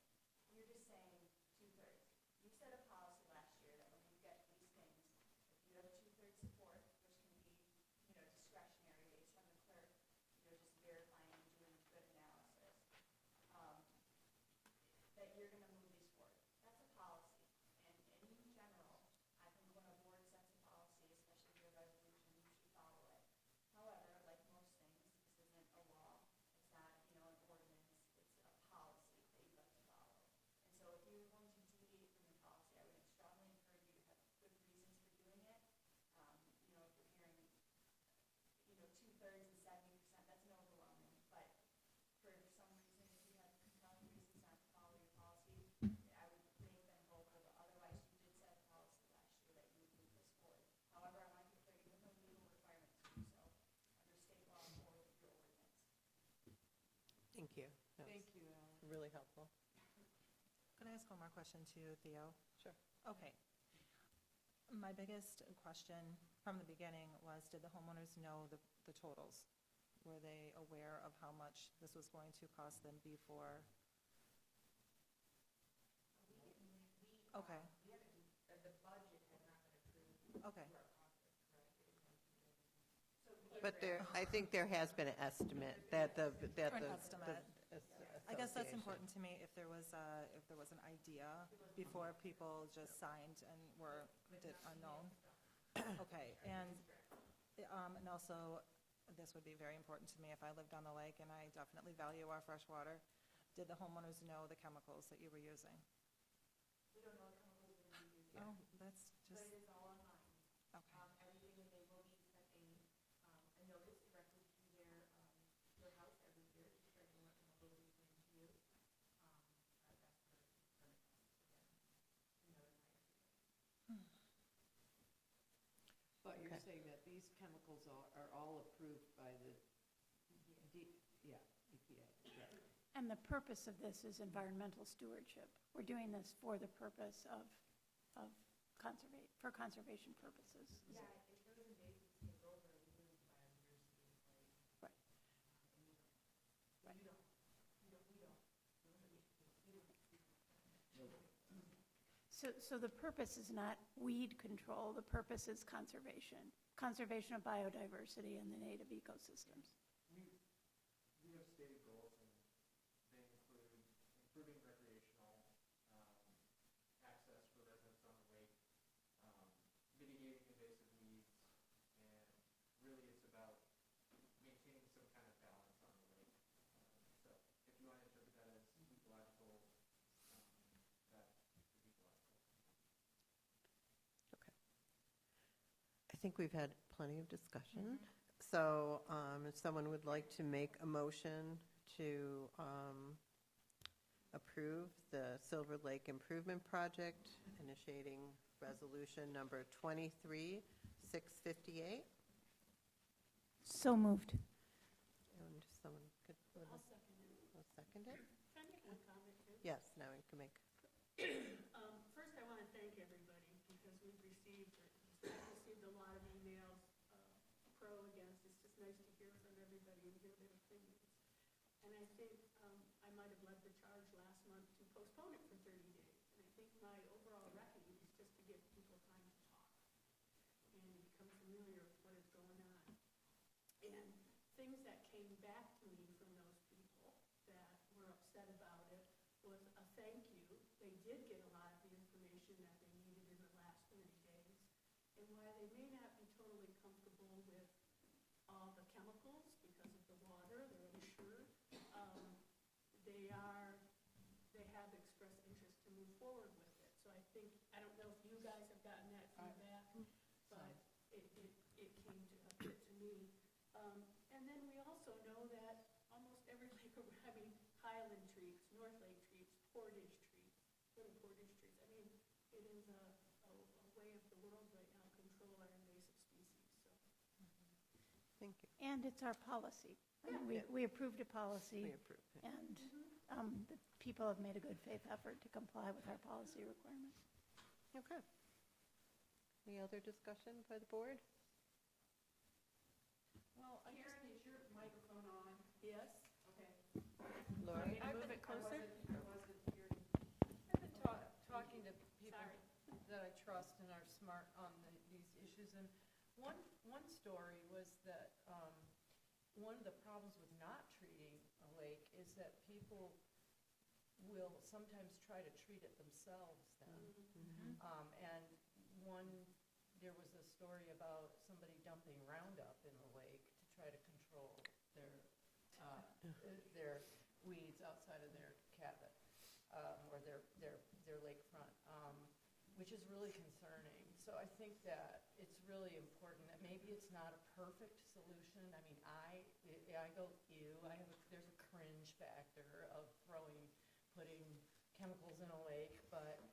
You're just saying 2/3. You set a policy last year that when you get these things, if you have 2/3 support, which can be, discretionary based on the clerk, just verifying and doing good analysis, that you're going to move these forward. That's a policy. And in general, I think when a board sets a policy, especially your resolution, you should follow it. However, like most things, this isn't a law. It's not, an ordinance. It's a policy that you have to follow. And so if you're going to deviate from your policy, I would strongly encourage you to have good reasons for doing it. If you're hearing, 2/3 and 70%, that's an overwhelming. But for some reason, if you have compelling reasons not to follow your policy, I would make them vocal. But otherwise, you did set a policy last year that you would move this forward. However, I want to be clear, you have no legal requirements to do so under state law or your ordinance. Thank you. That was Thank you, Ellen. really helpful. Could I ask one more question to you, Theo? Sure. Okay. My biggest question from the beginning was, did the homeowners know the totals? Were they aware of how much this was going to cost them before? Okay. The budget has not been approved. Okay. But I think there has been an estimate that the. An estimate. I guess that's important to me, if there was an idea before people just signed and did unknown. Okay, and also, this would be very important to me if I lived on the lake, and I definitely value our fresh water. Did the homeowners know the chemicals that you were using? We don't know the chemicals that are used. Oh, that's But just, it is all online. okay. Everything, and they will be sending a notice directly to your house every year, just directing what chemicals are being used. That's for current process again, to notify everybody. But you're saying that these chemicals are all approved by the, EPA. Right. And the purpose of this is environmental stewardship. We're doing this for the purpose of for conservation purposes. Yeah, if those invasives take over, we lose biodiversity. Right. We don't. So the purpose is not weed control, the purpose is conservation. Conservation of biodiversity and the native ecosystems. We have stated goals, and they include improving recreational access for residents on the lake, mitigating invasive weeds, and really it's about maintaining some kind of balance on the lake. So if you want to interpret that as ecological, that is ecological. Okay. I think we've had plenty of discussion. So if someone would like to make a motion to approve the Silver Lake Improvement Project, initiating resolution number 23-658. So moved. And someone could. I'll second it. I'll second it. Can I make one comment too? Yes, now we can make. First, I want to thank everybody because we've received a lot of emails, pro, against. It's just nice to hear from everybody and hear their opinions. And I think I might have led the charge last month to postpone it for 30 days. And I think my overall reckoning is just to give people time to talk and become familiar with what is going on. And things that came back to me from those people that were upset about it was a thank you. They did get a lot of the information that they needed in the last 30 days. And while they may not be totally comfortable with all the chemicals because of the water, they're unsure, they have expressed interest to move forward with it. So I think, I don't know if you guys have gotten that feedback, but it came to me. And then we also know that almost every lake, Highland trees, North Lake trees, Portage trees, little Portage trees. I mean, it is a way of the world right now control our invasive species. So. Thank you. And it's our policy. I mean, we approved a policy. We approve it. And the people have made a good faith effort to comply with our policy requirements. Okay. Any other discussion by the board? Well, Karen, is your microphone on? Yes. Okay. Lori? Move it closer. I wasn't hearing. I've been talking to people that I trust and are smart on these issues, and one story was that one of the problems with not treating a lake is that people will sometimes try to treat it themselves then. And there was a story about somebody dumping Roundup in the lake to try to control their weeds outside of their cabin or their lakefront, which is really concerning. So I think that it's really important that maybe it's not a perfect solution. I mean, I go, ew, there's a cringe factor of putting chemicals in a lake, but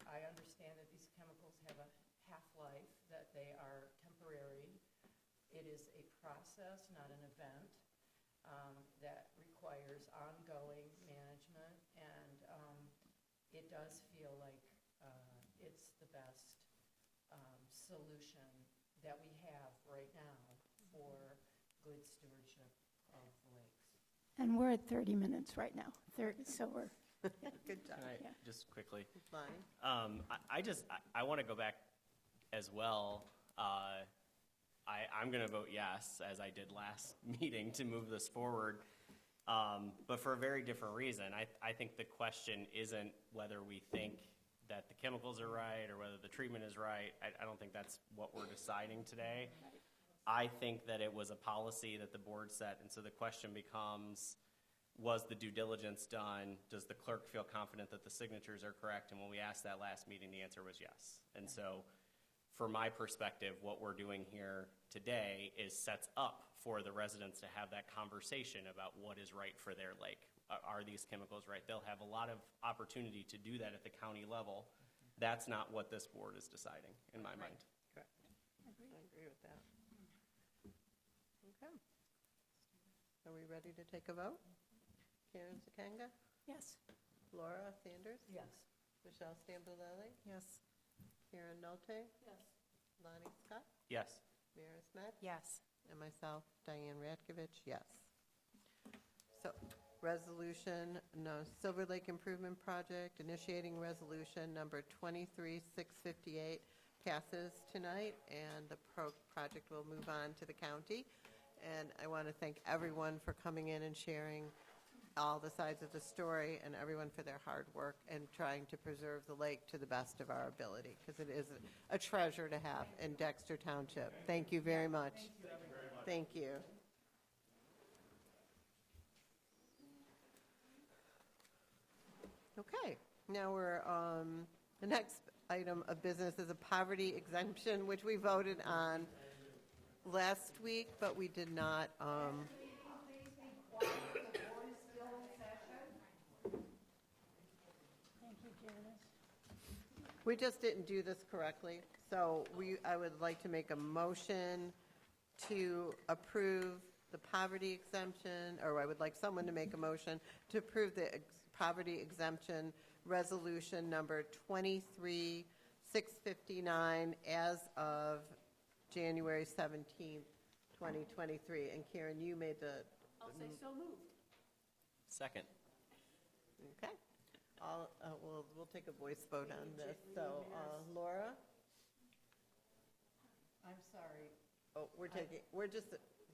I understand that these chemicals have a half-life, that they are temporary. It is a process, not an event, that requires ongoing management, and it does feel like it's the best solution that we have right now for good stewardship of the lakes. And we're at 30 minutes right now, so we're. Good job. Yeah. Just quickly. Lonnie? I want to go back as well. I'm going to vote yes, as I did last meeting, to move this forward, but for a very different reason. I think the question isn't whether we think that the chemicals are right or whether the treatment is right. I don't think that's what we're deciding today. I think that it was a policy that the board set, and so the question becomes, was the due diligence done? Does the clerk feel confident that the signatures are correct? And when we asked that last meeting, the answer was yes. And so from my perspective, what we're doing here today is sets up for the residents to have that conversation about what is right for their lake. Are these chemicals right? They'll have a lot of opportunity to do that at the county level. That's not what this board is deciding, in my mind. Correct. I agree with that. Okay. Are we ready to take a vote? Karen Sakanga, Yes. Laura Sanders, Yes. Michelle Stambulelli, Yes. Karen Nolte, Yes. Lonnie Scott, Yes. Mara Smith, Yes. and myself, Diane Radkovich, yes. So, resolution, no, Silver Lake Improvement Project, initiating resolution number 23658 passes tonight, and the project will move on to the county. And I want to thank everyone for coming in and sharing all the sides of the story, and everyone for their hard work and trying to preserve the lake to the best of our ability, because it is a treasure to have in Dexter Township. Thank you very much. Thank you. Okay, now we're, the next item of business is a poverty exemption, which we voted on last week, but we did not, Thank you, Janice. we just didn't do this correctly. So I would like to make a motion to approve the poverty exemption, or I would like someone to make a motion to approve the poverty exemption resolution number 23659 as of January 17th, 2023. And Karen, you made the... I'll say so moved. Second. Okay. We'll take a voice vote on this. So, Laura? I'm sorry. Oh,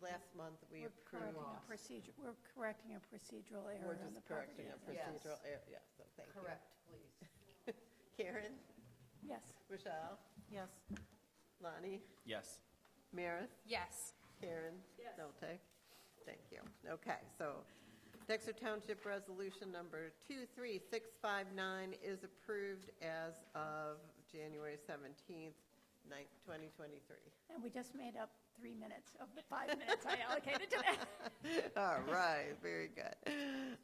last month we approved. We're correcting a procedural error We're on just the property. correcting a procedural error, yes, so thank you. Correct, please. Karen? Yes. Michelle? Yes. Lonnie? Yes. Meredith? Yes. Karen? Yes. Nolte? Thank you. Okay, so Dexter Township Resolution Number 23659 is approved as of January 17th, 2023. And we just made up 3 minutes of the 5 minutes I allocated to that. All right, very good.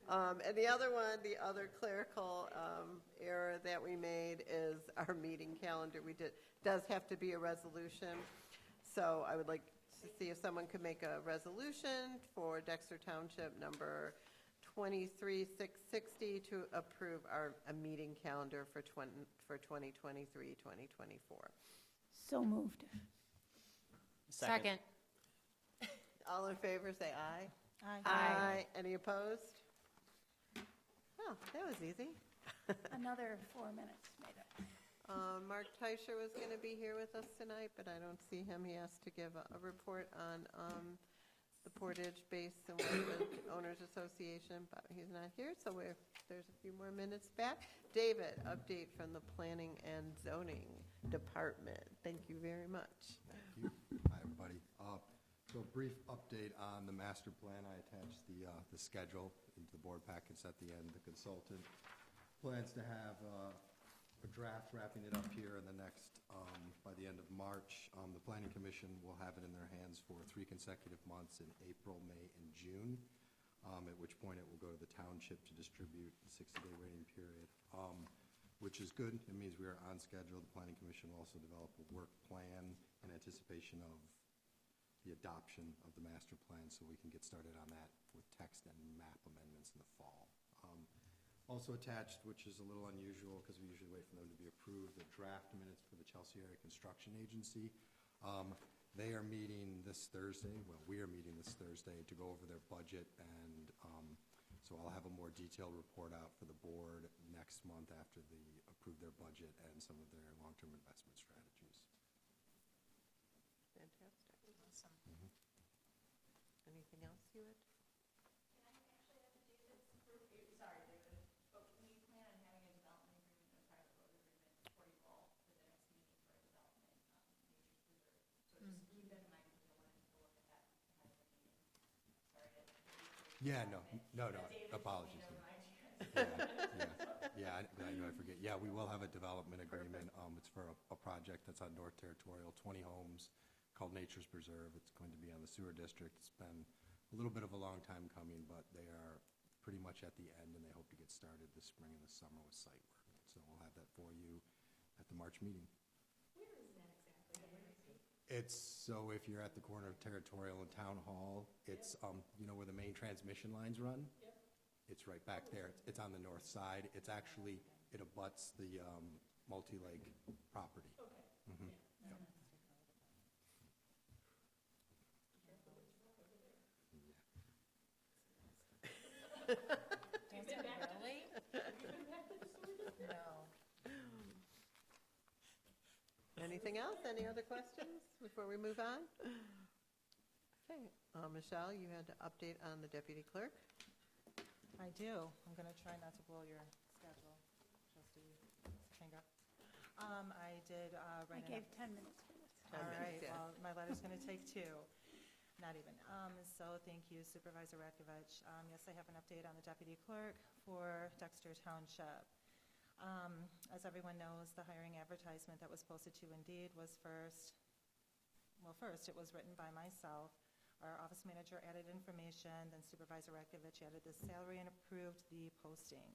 And the other clerical error that we made is our meeting calendar. Does have to be a resolution. So I would like to see if someone could make a resolution for Dexter Township number 23660 to approve a meeting calendar for 2023, 2024. So moved. Second. All in favor, say aye. Aye. Any opposed? Oh, that was easy. Another 4 minutes made up. Mark Teicher was going to be here with us tonight, but I don't see him. He has to give a report on the Portage Base and Westwood Owners Association, but he's not here, so there's a few more minutes back. David, update from the Planning and Zoning Department. Thank you very much. Thank you. Hi, everybody. So a brief update on the master plan. I attached the schedule into the board packets at the end. The consultant plans to have a draft wrapping it up here in the next, by the end of March. The Planning Commission will have it in their hands for 3 consecutive months in April, May, and June, at which point it will go to the township to distribute the 60-day waiting period, which is good. It means we are on schedule. The Planning Commission will also develop a work plan in anticipation of the adoption of the master plan, so we can get started on that with text and map amendments in the fall. Also attached, which is a little unusual because we usually wait for them to be approved, the draft minutes for the Chelsea Area Construction Agency. They are meeting this Thursday, well, we are meeting this Thursday to go over their budget, and so I'll have a more detailed report out for the board next month after they approve their budget and some of their long-term investment strategies. Fantastic. Awesome. Anything else you would? Yeah, no, apologies. Yeah, I know, I forget. Yeah, we will have a development agreement. It's for a project that's on North Territorial, 20 homes, called Nature's Preserve. It's going to be on the sewer district. It's been a little bit of a long time coming, but they are pretty much at the end, and they hope to get started this spring and the summer with site work. So we'll have that for you at the March meeting. Where is that exactly? It's, so if you're at the corner of Territorial and Town Hall, it's, you know where the main transmission lines run? Yep. It's right back there. It's on the north side. It's actually, it abuts the multi-lake property. Mhm. Yep. Really? No. Anything else? Any other questions before we move on? Okay, Michelle, you had to update on the deputy clerk. I do. I'm going to try not to blow your schedule, trustee Singa. I did I write gave 10 minutes for this. 10 All right, minutes, yeah. well, my letter's going to take 2, not even. So thank you Supervisor Rakovich. Yes, I have an update on the deputy clerk for Dexter Township. As everyone knows, the hiring advertisement that was posted to Indeed was first, it was written by myself. Our office manager added information, then Supervisor Rakovich added the salary and approved the posting.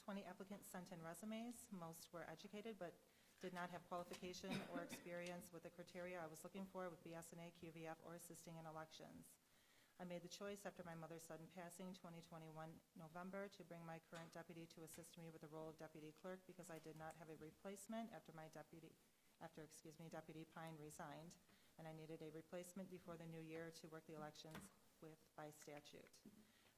20 applicants sent in resumes. Most were educated, but did not have qualification or experience with the criteria I was looking for with BSNA, QVF, or assisting in elections. I made the choice after my mother's sudden passing 2021 November to bring my current deputy to assist me with the role of deputy clerk because I did not have a replacement after Deputy Pine resigned, and I needed a replacement before the new year to work the elections by statute.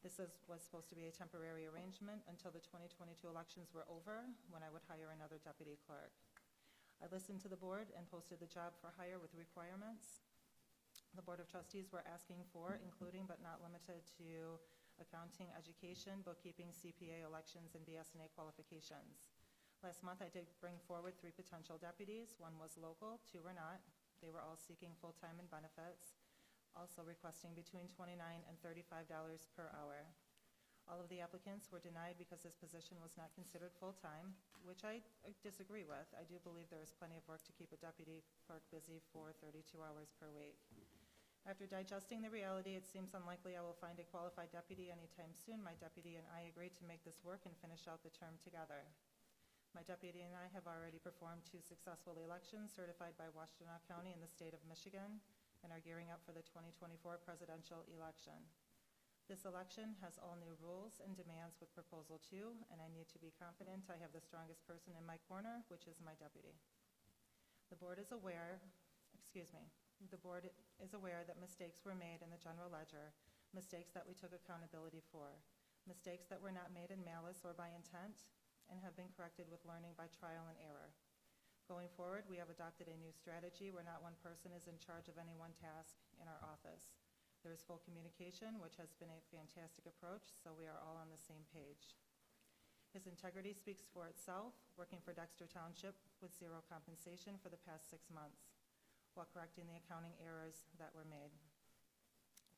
This was supposed to be a temporary arrangement until the 2022 elections were over, when I would hire another deputy clerk. I listened to the board and posted the job for hire with requirements the Board of Trustees were asking for, including but not limited to accounting, education, bookkeeping, CPA, elections, and BSNA qualifications. Last month, I did bring forward 3 potential deputies. 1 was local, 2 were not. They were all seeking full-time and benefits, also requesting between $29 and $35 per hour. All of the applicants were denied because this position was not considered full-time, which I disagree with. I do believe there is plenty of work to keep a deputy clerk busy for 32 hours per week. After digesting the reality, it seems unlikely I will find a qualified deputy anytime soon. My deputy and I agreed to make this work and finish out the term together. My deputy and I have already performed 2 successful elections certified by Washtenaw County in the state of Michigan and are gearing up for the 2024 presidential election. This election has all new rules and demands with Proposal 2, and I need to be confident I have the strongest person in my corner, which is my deputy. The board is aware that mistakes were made in the general ledger, mistakes that we took accountability for, mistakes that were not made in malice or by intent, and have been corrected with learning by trial and error. Going forward, we have adopted a new strategy where not one person is in charge of any one task in our office. There is full communication, which has been a fantastic approach, so we are all on the same page. His integrity speaks for itself, working for Dexter Township with 0 compensation for the past 6 months, while correcting the accounting errors that were made.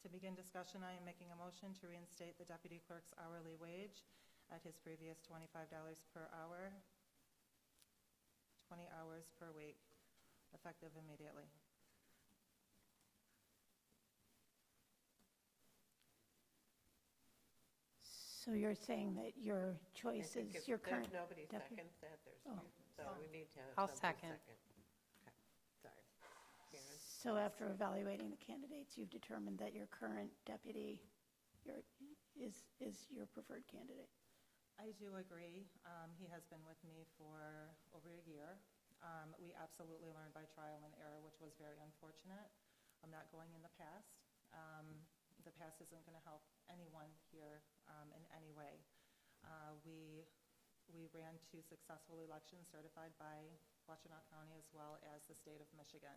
To begin discussion, I am making a motion to reinstate the deputy clerk's hourly wage at his previous $25 per hour, 20 hours per week, effective immediately. So you're saying that your choice I think is if your current nobody deputy? seconds that, Oh. so we need to have I'll somebody second. Okay, sorry. Karen? So after evaluating the candidates, you've determined that your current deputy is your preferred candidate? I do agree. He has been with me for over a year. We absolutely learned by trial and error, which was very unfortunate. I'm not going in the past. The past isn't going to help anyone here in any way. We ran 2 successful elections certified by Washtenaw County as well as the state of Michigan.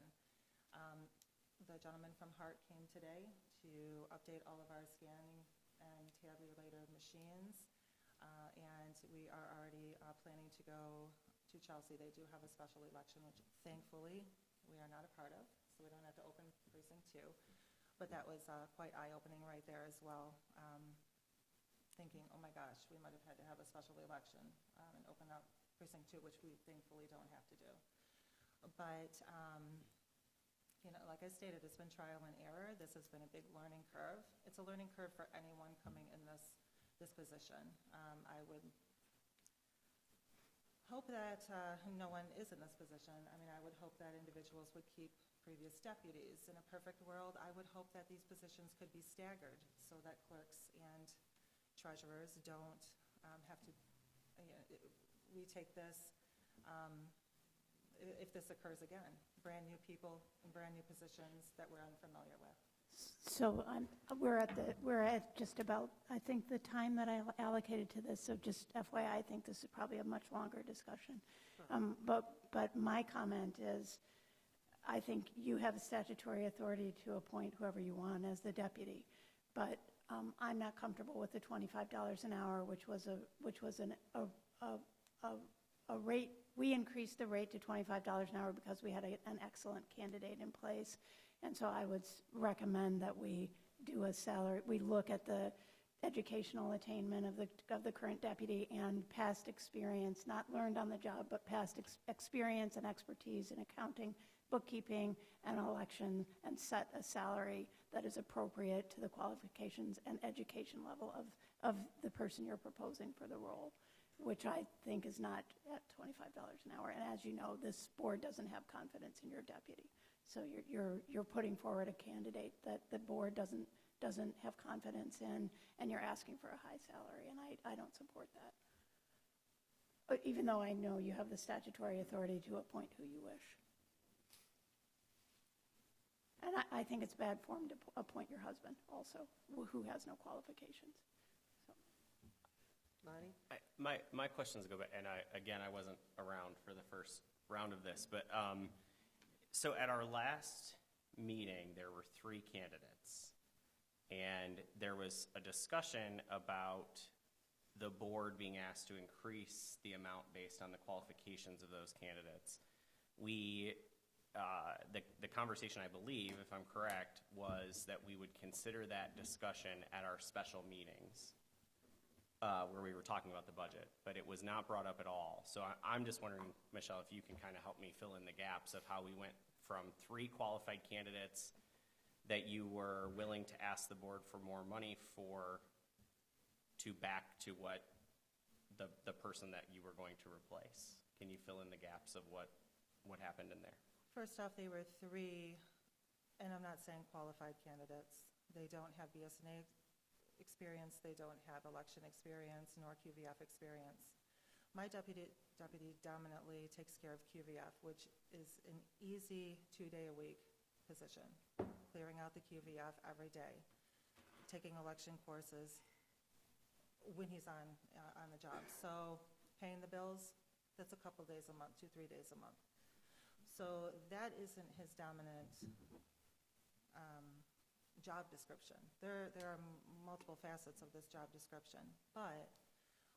The gentleman from Hart came today to update all of our scanning and tabulator machines, and we are already planning to go to Chelsea. They do have a special election, which thankfully we are not a part of, so we don't have to open precinct 2. But that was quite eye-opening right there as well, thinking, oh my gosh, we might have had to have a special election and open up precinct 2, which we thankfully don't have to do. But, like I stated, it's been trial and error. This has been a big learning curve. It's a learning curve for anyone coming in this position. I would hope that no one is in this position. I mean, I would hope that individuals would keep previous deputies. In a perfect world, I would hope that these positions could be staggered so that clerks and treasurers don't have to, we take this, if this occurs again, brand-new people in brand-new positions that we're unfamiliar with. So we're at just about, I think, the time that I allocated to this, so just FYI, I think this is probably a much longer discussion. But my comment is, I think you have statutory authority to appoint whoever you want as the deputy, but I'm not comfortable with the $25 an hour, which was a rate. We increased the rate to $25 an hour because we had an excellent candidate in place. And so I would recommend that we do a salary, we look at the educational attainment of the current deputy and past experience, not learned on the job, but past experience and expertise in accounting, bookkeeping, and election, and set a salary that is appropriate to the qualifications and education level of the person you're proposing for the role, which I think is not at $25 an hour. And as you know, this board doesn't have confidence in your deputy. So you're putting forward a candidate that the board doesn't have confidence in, and you're asking for a high salary, and I don't support that. Even though I know you have the statutory authority to appoint who you wish. And I think it's bad form to appoint your husband also, who has no qualifications. So. Lonnie? My questions go back, and I wasn't around for the first round of this, but so at our last meeting, there were 3 candidates, and there was a discussion about the board being asked to increase the amount based on the qualifications of those candidates. The conversation, I believe, if I'm correct, was that we would consider that discussion at our special meetings where we were talking about the budget, but it was not brought up at all. So I'm just wondering, Michelle, if you can kind of help me fill in the gaps of how we went from 3 qualified candidates that you were willing to ask the board for more money for to back to what the person that you were going to replace. Can you fill in the gaps of what happened in there? First off, they were 3, and I'm not saying qualified candidates. They don't have BSNA experience, they don't have election experience, nor QVF experience. My deputy dominantly takes care of QVF, which is an easy 2-day-a-week position, clearing out the QVF every day, taking election courses when he's on the job. So paying the bills, that's a couple days a month, 2-3 days a month. So that isn't his dominant job description. There are multiple facets of this job description, but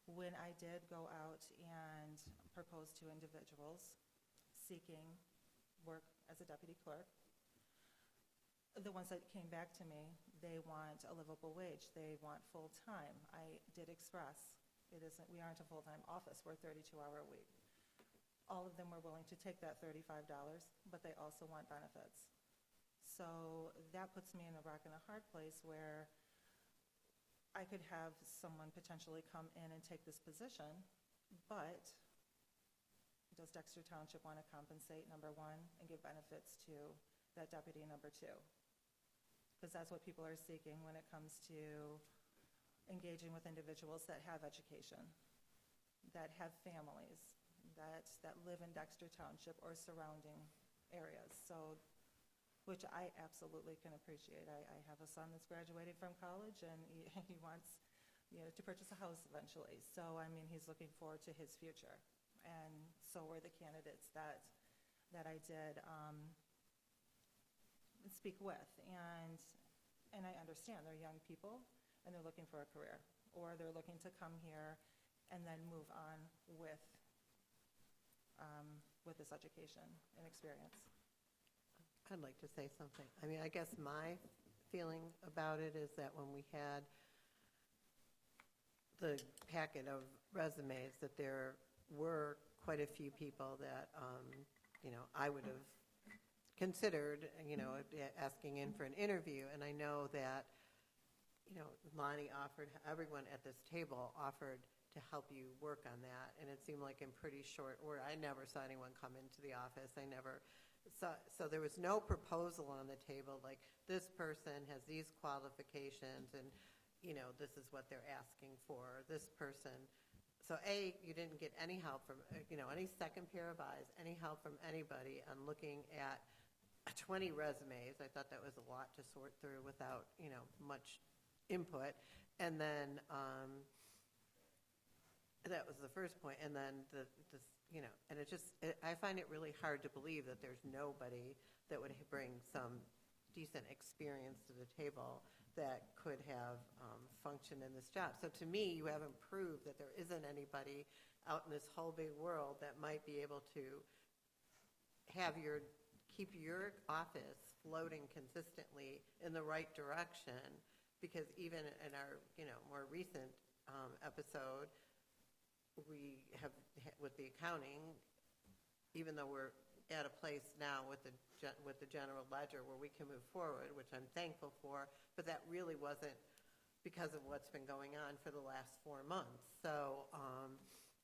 when I did go out and propose to individuals seeking work as a deputy clerk, the ones that came back to me, they want a livable wage. They want full-time. I did express, we aren't a full-time office. We're a 32-hour a week. All of them were willing to take that $35, but they also want benefits. So that puts me in a rock and a hard place where I could have someone potentially come in and take this position, but does Dexter Township want to compensate, number 1, and give benefits to that deputy, number 2? Because that's what people are seeking when it comes to engaging with individuals that have education, that have families, that live in Dexter Township or surrounding areas. So, which I absolutely can appreciate. I have a son that's graduated from college, and he wants, to purchase a house eventually. So, I mean, he's looking forward to his future. And so were the candidates that I did speak with. And I understand they're young people, and they're looking for a career, or they're looking to come here and then move on with this education and experience. I'd like to say something. I mean, I guess my feeling about it is that when we had the packet of resumes, that there were quite a few people that, I would have considered, asking in for an interview. And I know that, Lonnie offered, everyone at this table offered to help you work on that. And it seemed like in pretty short order. I never saw anyone come into the office. I never So there was no proposal on the table, like, this person has these qualifications, and, this is what they're asking for, this person. So A, you didn't get any help from, any second pair of eyes, any help from anybody on looking at 20 resumes. I thought that was a lot to sort through without, much input. And then, that was the first point. And then and I find it really hard to believe that there's nobody that would bring some decent experience to the table that could have functioned in this job. So to me, you haven't proved that there isn't anybody out in this whole big world that might be able to keep your office floating consistently in the right direction. Because even in our, more recent episode, we have, with the accounting, even though we're at a place now with the general ledger where we can move forward, which I'm thankful for, but that really wasn't because of what's been going on for the last 4 months. So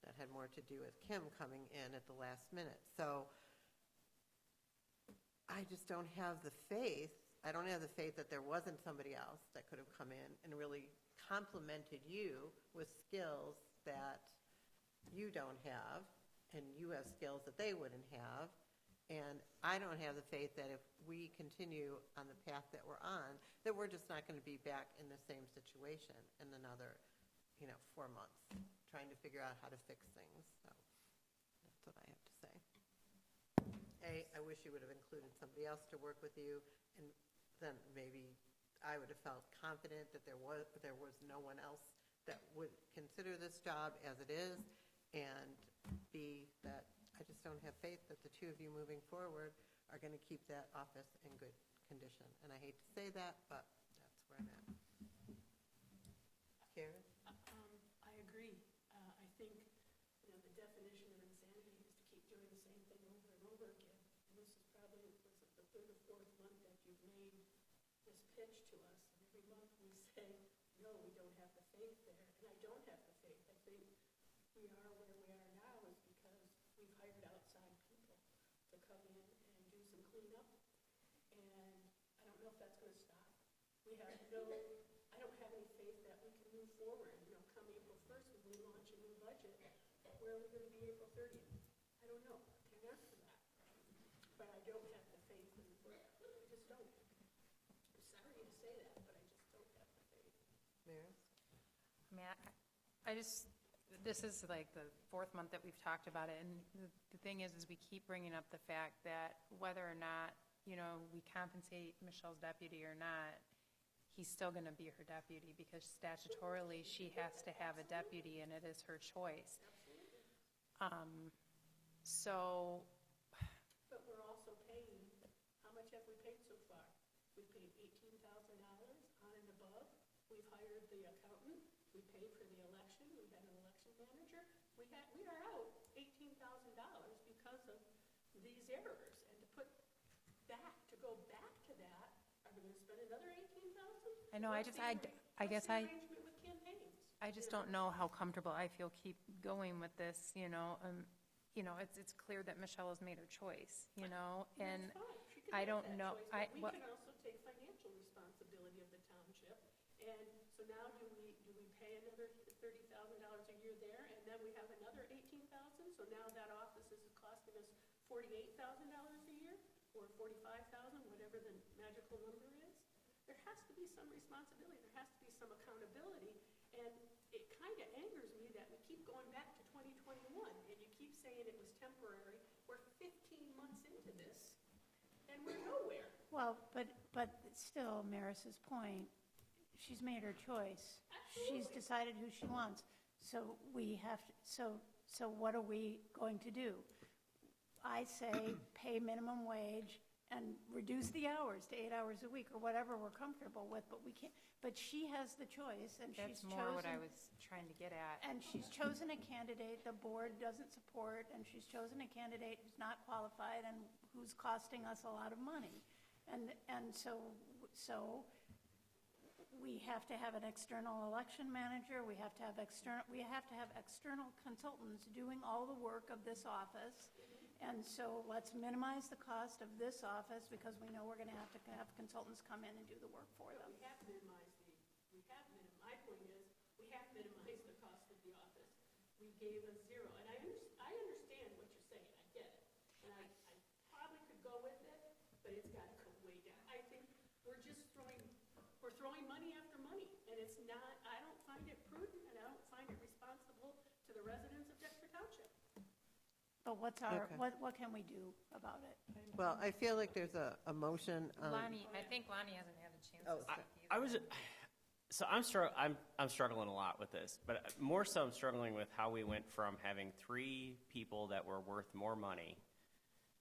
that had more to do with Kim coming in at the last minute. So I just don't have the faith. I don't have the faith that there wasn't somebody else that could have come in and really complemented you with skills that you don't have, and you have skills that they wouldn't have. And I don't have the faith that if we continue on the path that we're on, that we're just not going to be back in the same situation in another, 4 months, trying to figure out how to fix things. So that's what I have to say. I wish you would have included somebody else to work with you, and then maybe I would have felt confident that there was no one else that would consider this job as it is, and B, that I just don't have faith that the two of you moving forward are going to keep that office in good condition. And I hate to say that, but that's where I'm at. Karen? I agree. I think, the definition of insanity is to keep doing the same thing over and over again. And this is probably, was it the third or fourth month that you've made this pitch to us? And every month we say, no, we don't have the faith there. And I don't have the faith. I think we are where we are now is because we've hired outside people to come in and do some cleanup. And I don't know if that's going to stop. I don't have any faith that we can move forward. Come April 1st when we launch a new budget, where are we going to be April 30th? I don't know. I can't answer that. But I don't have the faith in the work. I just don't. I'm sorry to say that, but I just don't have the faith. Maris? This is like the 4th month that we've talked about it, and the thing is we keep bringing up the fact that whether or not, we compensate Michelle's deputy or not, he's still going to be her deputy because statutorily she has to have a deputy, and it is her choice. So. But we're also paying, how much have we paid so far? We've paid $18,000 on and above. We've hired the accountant. We paid for the election. We've had an election manager. We are out $18,000 because of these errors. And to go back to that, are we going to spend another $18,000? I know. What's the arrangement with campaigns? I just don't know how comfortable I feel keep going with this. It's clear that Michelle has made her choice. And That's fine. She can I make don't that know. choice, but we can also take financial responsibility of the township. And so now do we pay another $30,000 a year there, and then we have another $18,000? So now that office is costing us $48,000 a year, or $45,000, whatever the magical number is. There has to be some responsibility. There has to be some accountability. And it kind of angers me that we keep going back to 2021, and you keep saying it was temporary. We're 15 months into this, and we're nowhere. Well, but still, Maris's point, she's made her choice. Absolutely. She's decided who she wants. So we have to, so what are we going to do? I say pay minimum wage and reduce the hours to 8 hours a week or whatever we're comfortable with, but we can't, but she has the choice, and that's she's more chosen. what I was trying to get at. And she's chosen a candidate the board doesn't support, and she's chosen a candidate who's not qualified and who's costing us a lot of money. And so we have to have an external election manager, we have to have external consultants doing all the work of this office. And so let's minimize the cost of this office because we know we're going to have consultants come in and do the work for them. My point is, we have minimized the cost of the office. We gave a zero, and I understand what you're saying, I get it. And I probably could go with it, but it's gotta come way down. I think we're throwing money after money, and it's not, I don't find it prudent, and I don't find it responsible to the residents of Dexter Township. But Okay. what can we do about it? Well, I feel like there's a motion. Lonnie, I think Lonnie hasn't had a chance Oh, to speak either. I was, so I'm struggling a lot with this, but more so I'm struggling with how we went from having 3 people that were worth more money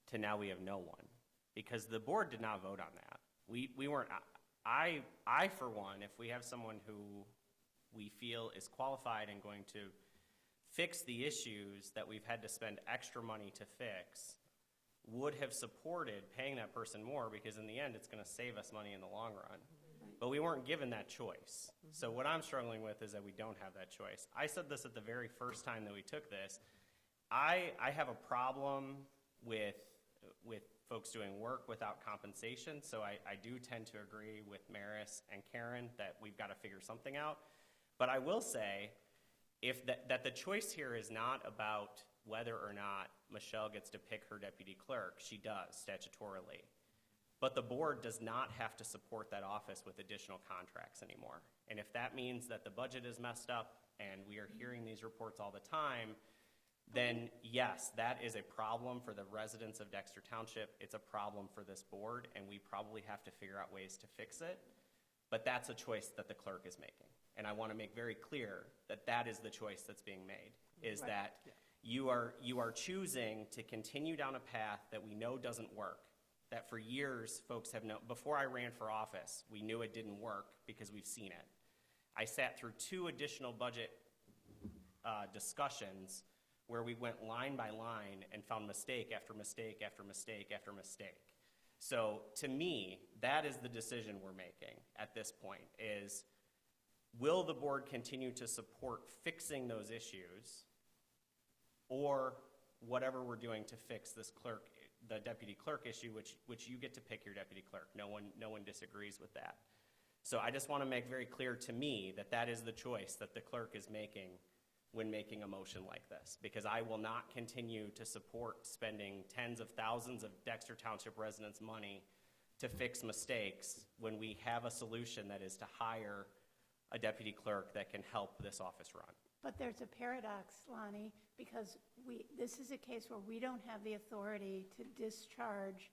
to now we have no one, because the board did not vote on that. We weren't. I for one, if we have someone who we feel is qualified and going to fix the issues that we've had to spend extra money to fix, would have supported paying that person more, because in the end it's going to save us money in the long run. But we weren't given that choice. So what I'm struggling with is that we don't have that choice. I said this at the very first time that we took this. I have a problem with folks doing work without compensation, so I do tend to agree with Maris and Karen that we've got to figure something out. But I will say that the choice here is not about whether or not Michelle gets to pick her deputy clerk. She does, statutorily. But the board does not have to support that office with additional contracts anymore. And if that means that the budget is messed up and we are hearing these reports all the time, then yes, that is a problem for the residents of Dexter Township. It's a problem for this board, and we probably have to figure out ways to fix it. But that's a choice that the clerk is making. And I want to make very clear that that is the choice that's being made, is that you are choosing to continue down a path that we know doesn't work, that for years folks have known. Before I ran for office, we knew it didn't work because we've seen it. I sat through 2 additional budget discussions where we went line by line and found mistake after mistake after mistake after mistake. So to me, that is the decision we're making at this point, is will the board continue to support fixing those issues, or whatever we're doing to fix this clerk, the deputy clerk issue, which you get to pick your deputy clerk. No one disagrees with that. So I just want to make very clear to me that that is the choice that the clerk is making when making a motion like this, because I will not continue to support spending tens of thousands of Dexter Township residents' money to fix mistakes when we have a solution that is to hire a deputy clerk that can help this office run. But there's a paradox, Lonnie, because this is a case where we don't have the authority to discharge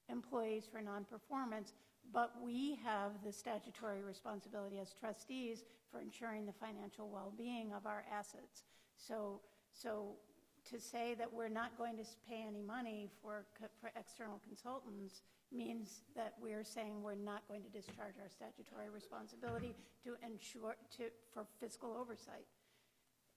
employees for non-performance, but we have the statutory responsibility as trustees for ensuring the financial well-being of our assets. So to say that we're not going to pay any money for external consultants means that we're saying we're not going to discharge our statutory responsibility to ensure for fiscal oversight,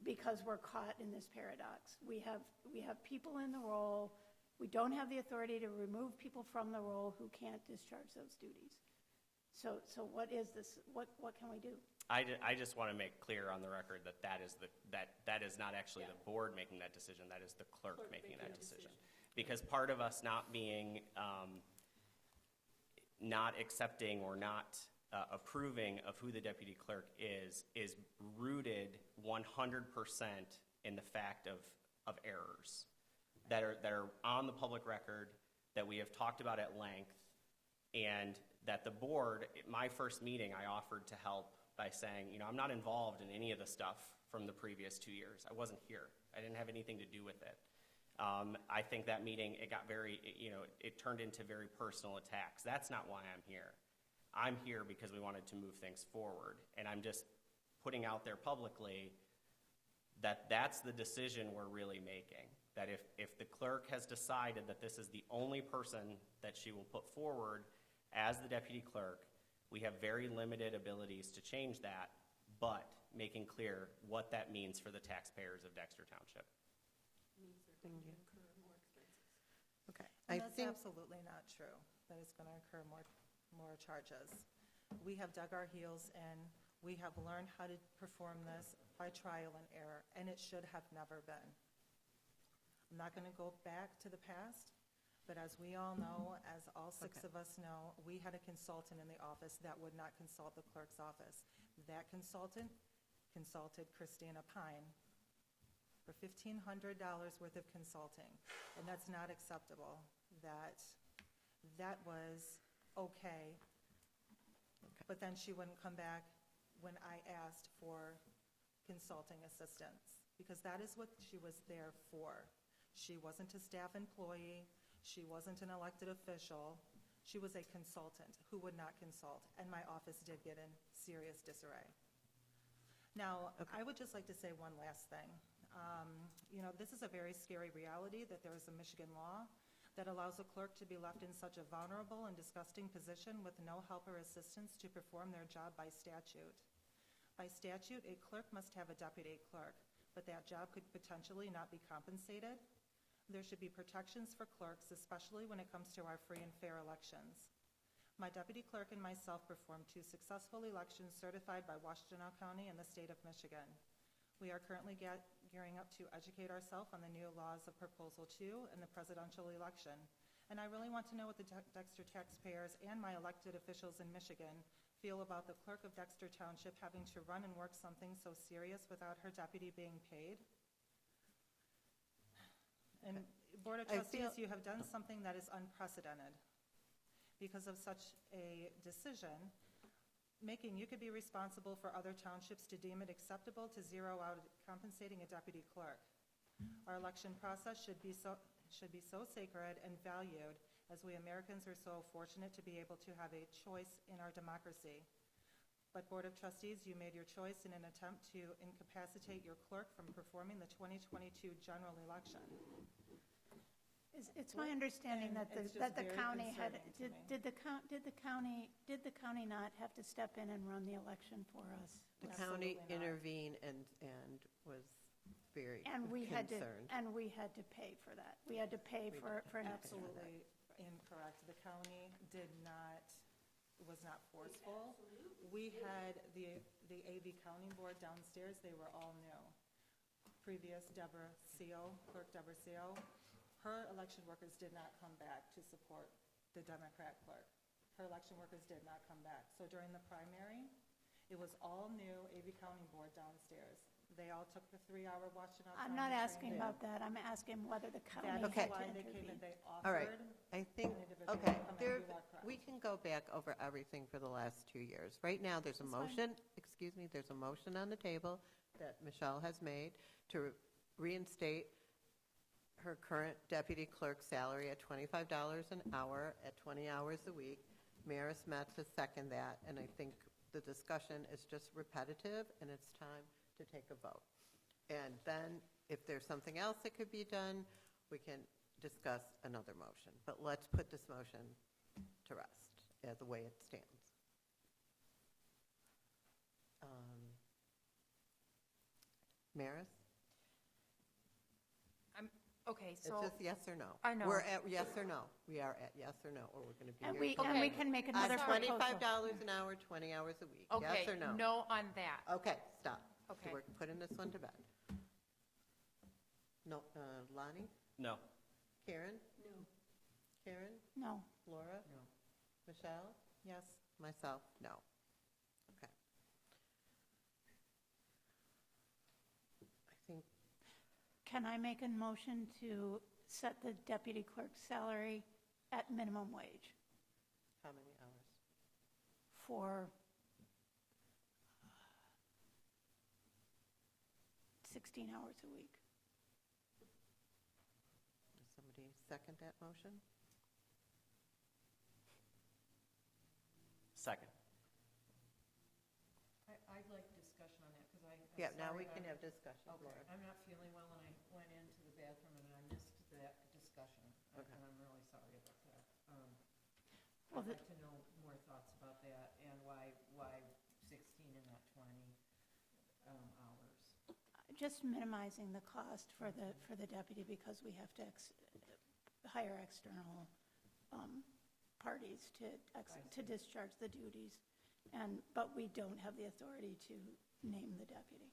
because we're caught in this paradox. We have people in the role. We don't have the authority to remove people from the role who can't discharge those duties. So what is this? What can we do? I just want to make clear on the record that is not actually the board making that decision. That is the clerk making that decision. Because part of us not being not accepting or not approving of who the deputy clerk is rooted 100% in the fact of errors that are on the public record, that we have talked about at length, and that the board, my first meeting, I offered to help by saying, I'm not involved in any of the stuff from the previous 2 years. I wasn't here. I didn't have anything to do with it. I think that meeting, it got very, it turned into very personal attacks. That's not why I'm here. I'm here because we wanted to move things forward. And I'm just putting out there publicly that that's the decision we're really making. That if the clerk has decided that this is the only person that she will put forward as the deputy clerk, we have very limited abilities to change that, but making clear what that means for the taxpayers of Dexter Township. Okay. And that's absolutely not true, that it's going to incur more charges. We have dug our heels in. We have learned how to perform this by trial and error, and it should have never been. I'm not going to go back to the past, but as we all know, as all six Okay. of us know, we had a consultant in the office that would not consult the clerk's office. That consultant consulted Christina Pine for $1,500 worth of consulting, and that's not acceptable. That was okay, but then she wouldn't come back when I asked for consulting assistance, because that is what she was there for. She wasn't a staff employee, she wasn't an elected official, she was a consultant who would not consult, and my office did get in serious disarray. Now, I would just like to say one last thing. This is a very scary reality that there is a Michigan law that allows a clerk to be left in such a vulnerable and disgusting position with no help or assistance to perform their job by statute. By statute, a clerk must have a deputy clerk, but that job could potentially not be compensated. There should be protections for clerks, especially when it comes to our free and fair elections. My deputy clerk and myself performed 2 successful elections certified by Washtenaw County and the state of Michigan. We are currently gearing up to educate ourselves on the new laws of Proposal 2 and the presidential election. And I really want to know what the Dexter taxpayers and my elected officials in Michigan feel about the clerk of Dexter Township having to run and work something so serious without her deputy being paid. And Board of Trustees, you have done something that is unprecedented. Because of such a decision, you could be responsible for other townships to deem it acceptable to zero out compensating a deputy clerk. Our election process should be so sacred and valued, as we Americans are so fortunate to be able to have a choice in our democracy. But Board of Trustees, you made your choice in an attempt to incapacitate your clerk from performing the 2022 general election. It's my understanding that And it's that the just very county had, concerning to did the county not have to step in and run the election for us? The Absolutely county not. intervened and was very And we had to, concerned. and we had to pay for that. We had to pay for an extra. Absolutely incorrect. The county was not forceful. We had the AV County Board downstairs, they were all new. Previous Clerk Deborah Seal, her election workers did not come back to support the Democrat clerk. Her election workers did not come back. So during the primary, it was all new AV County Board downstairs. They all took the 3-hour Washtenaw County. I'm not asking training. about that. I'm asking whether the county That had is to why they came intervene. and they All right, offered I think, an individual okay, to come in. You are correct. we can go back over everything for the last 2 years. Right now, there's a motion, there's a motion on the table that Michelle has made to reinstate her current deputy clerk's salary at $25 an hour at 20 hours a week. Maris met to second that, and I think the discussion is just repetitive, and it's time to take a vote. And then, if there's something else that could be done, we can discuss another motion. But let's put this motion to rest as the way it stands. Maris? Okay, It's so, just yes or no. I know. We're at yes or no. We are at yes or no, or we're going to be And here. we, and we can make another proposal. $25 an hour, 20 hours a week. okay, Yes or no? no on that. Okay, stop. Okay. So we're putting this one to bed. No, Lonnie? No. Karen? No. Karen? No. Laura? No. Michelle? Yes. Myself? No. Okay. I think, Can I make a motion to set the deputy clerk's salary at minimum wage how many hours? for 16 hours a week? Does somebody second that motion? Second. I'd like discussion on that, because Yeah, now we can have discussion, Okay, Laura. I'm not feeling well, and I went into the bathroom and I missed that discussion, and Okay. I'm really sorry about that. Well, I'd like to know more thoughts about that, and why 16 and not 20 hours. Just minimizing the cost for the deputy, because we have to hire external parties to discharge the duties, but we don't have the authority to name the deputy.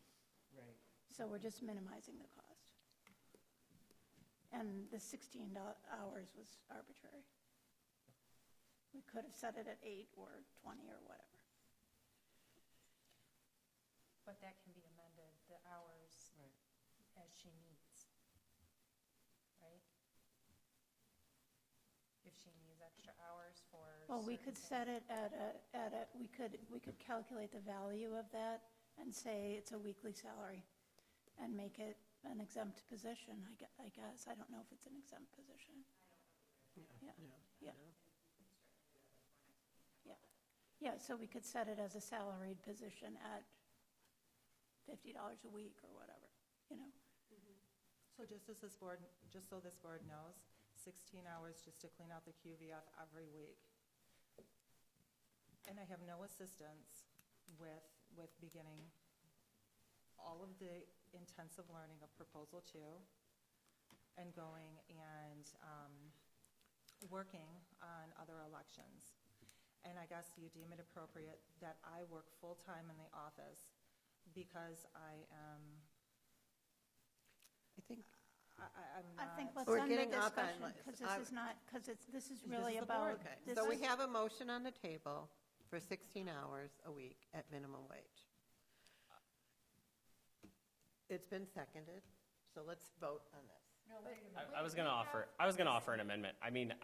Right. So we're just minimizing the cost. And the 16 hours was arbitrary. We could have set it at 8 or 20 or whatever. But that can be amended, the hours as she needs, right? If she needs extra hours for. Well, we could certain set it at a, we could calculate the value of that and say it's a weekly salary and make it an exempt position, I guess. I don't know if it's an exempt position. Yeah, yeah. Yeah, yeah, so we could set it as a salaried position at $50 a week or whatever, you know? So just so this board knows, 16 hours just to clean out the QVF every week. And I have no assistance with beginning all of the intensive learning of Proposal 2 and going and working on other elections. And I guess you deem it appropriate that I work full-time in the office because I am, I think I'm I not. think let's We're end the getting off on, discussion, because this is not, because this is really the about. board. okay, this so we is- have a motion on the table for 16 hours a week at minimum wage. It's been seconded, so let's vote on this. No, wait a minute. I was going to offer an amendment. I mean,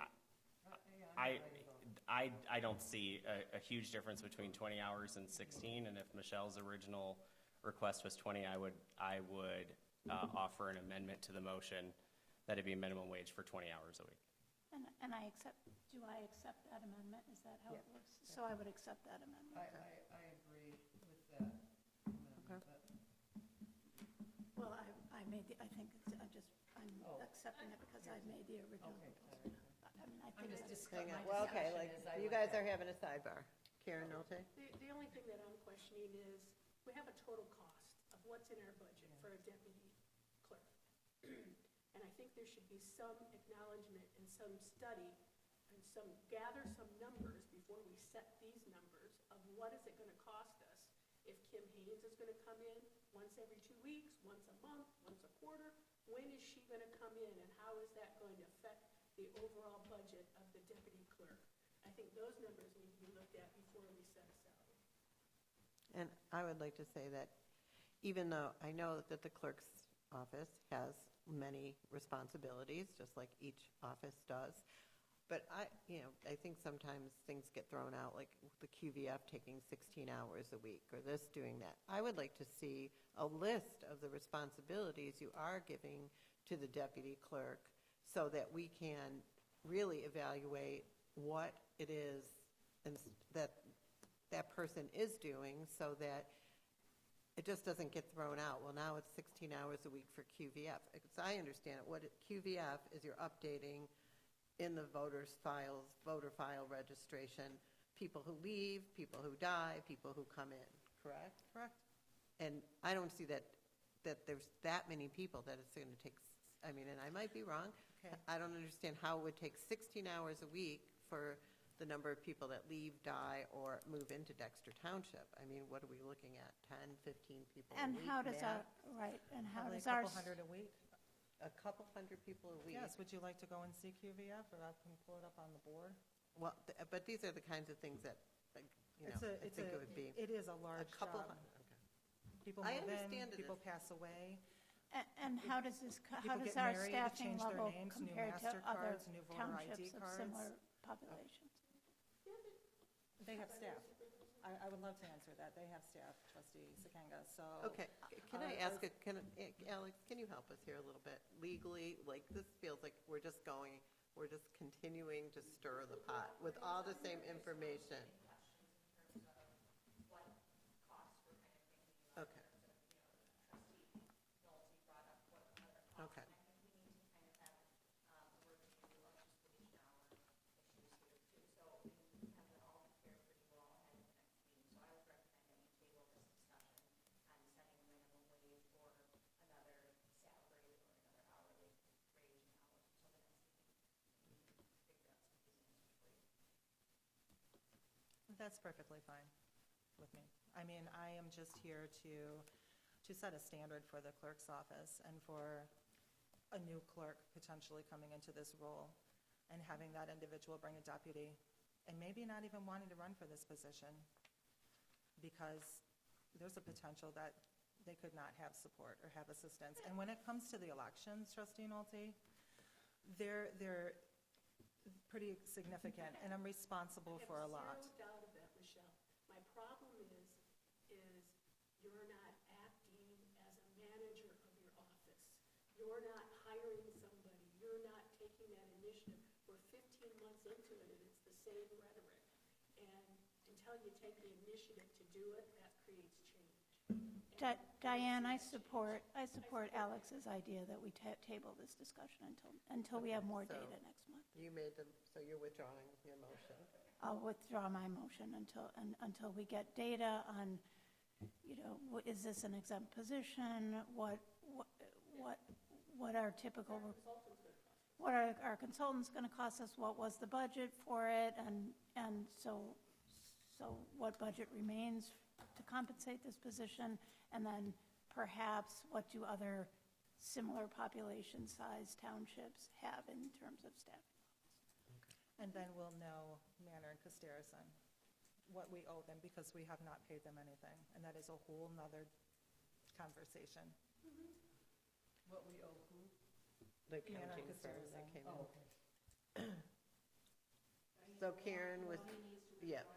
I don't see a huge difference between 20 hours and 16, and if Michelle's original request was 20, I would offer an amendment to the motion that it be minimum wage for 20 hours a week. And I accept, do I accept that amendment? Is that how it works? So I would accept that amendment. I agree with that amendment, but Well, I made the, I think, I'm accepting it because I made the original proposal. I mean, I think it's. Hang on, well, okay, like, you guys are having a sidebar. Karen Nolte? The only thing that I'm questioning is, we have a total cost of what's in our budget for a deputy clerk. And I think there should be some acknowledgement and some study and gather some numbers before we set these numbers of what is it gonna cost us if Kim Haynes is gonna come in once every 2 weeks, once a month, once a quarter. When is she gonna come in, and how is that going to affect the overall budget of the deputy clerk? I think those numbers need to be looked at before we set a salary. And I would like to say that even though I know that the clerk's office has many responsibilities, just like each office does, but I think sometimes things get thrown out, like the QVF taking 16 hours a week or this doing that. I would like to see a list of the responsibilities you are giving to the deputy clerk so that we can really evaluate what it is that person is doing, so that it just doesn't get thrown out. Well, now it's 16 hours a week for QVF. As I understand it, QVF is you're updating in the voter file registration, people who leave, people who die, people who come in, correct? Correct. And I don't see that there's that many people that it's going to take, I mean, and I might be wrong. Okay. I don't understand how it would take 16 hours a week for the number of people that leave, die, or move into Dexter Township. I mean, what are we looking at, 10, 15 people a And week? how does our, max? right, and how Probably does our. a couple hundred a week. A couple hundred people a week? Yes, would you like to go and see QVF, or I can pull it up on the board? Well, but these are the kinds of things that, like, I think it would be. It is a A large couple job. hundred, okay. People I move understand in, it people is. pass away. And how does this, how People does get our married, staffing change their level names, new compare to other MasterCards, new voter townships ID of cards. similar populations? They have staff. I would love to answer that. They have staff, Trustee Sekenga, so. Okay, can I ask, Alex, can you help us here a little bit? Legally, like, this feels like we're just continuing to stir the pot with all the same information. Okay. Okay. That's perfectly fine with me. I mean, I am just here to set a standard for the clerk's office and for a new clerk potentially coming into this role and having that individual bring a deputy and maybe not even wanting to run for this position because there's a potential that they could not have support or have assistance. And when it comes to the elections, Trustee Nolte, they're pretty significant, and I'm responsible for a lot. I have zero doubt of that, Michelle. My problem is you're not acting as a manager of your office. You're not hiring somebody. You're not taking that initiative. We're 15 months into it, and it's the same rhetoric. And until you take the initiative to do it, that creates change. Diane, I support Alex's idea that we table this discussion until we have more data next month. So you're withdrawing your motion? I'll withdraw my motion until we get data on, is this an exempt position? What are typical, what are our consultants going to cost us? What was the budget for it? And so what budget remains to compensate this position? And then perhaps what do other similar population size townships have in terms of staffing? And then we'll know Manor and Casterison, what we owe them, because we have not paid them anything. And that is a whole nother conversation. What we owe who? The Manor accounting and firm that Casterison. came in. Oh, okay. So Karen was, yeah,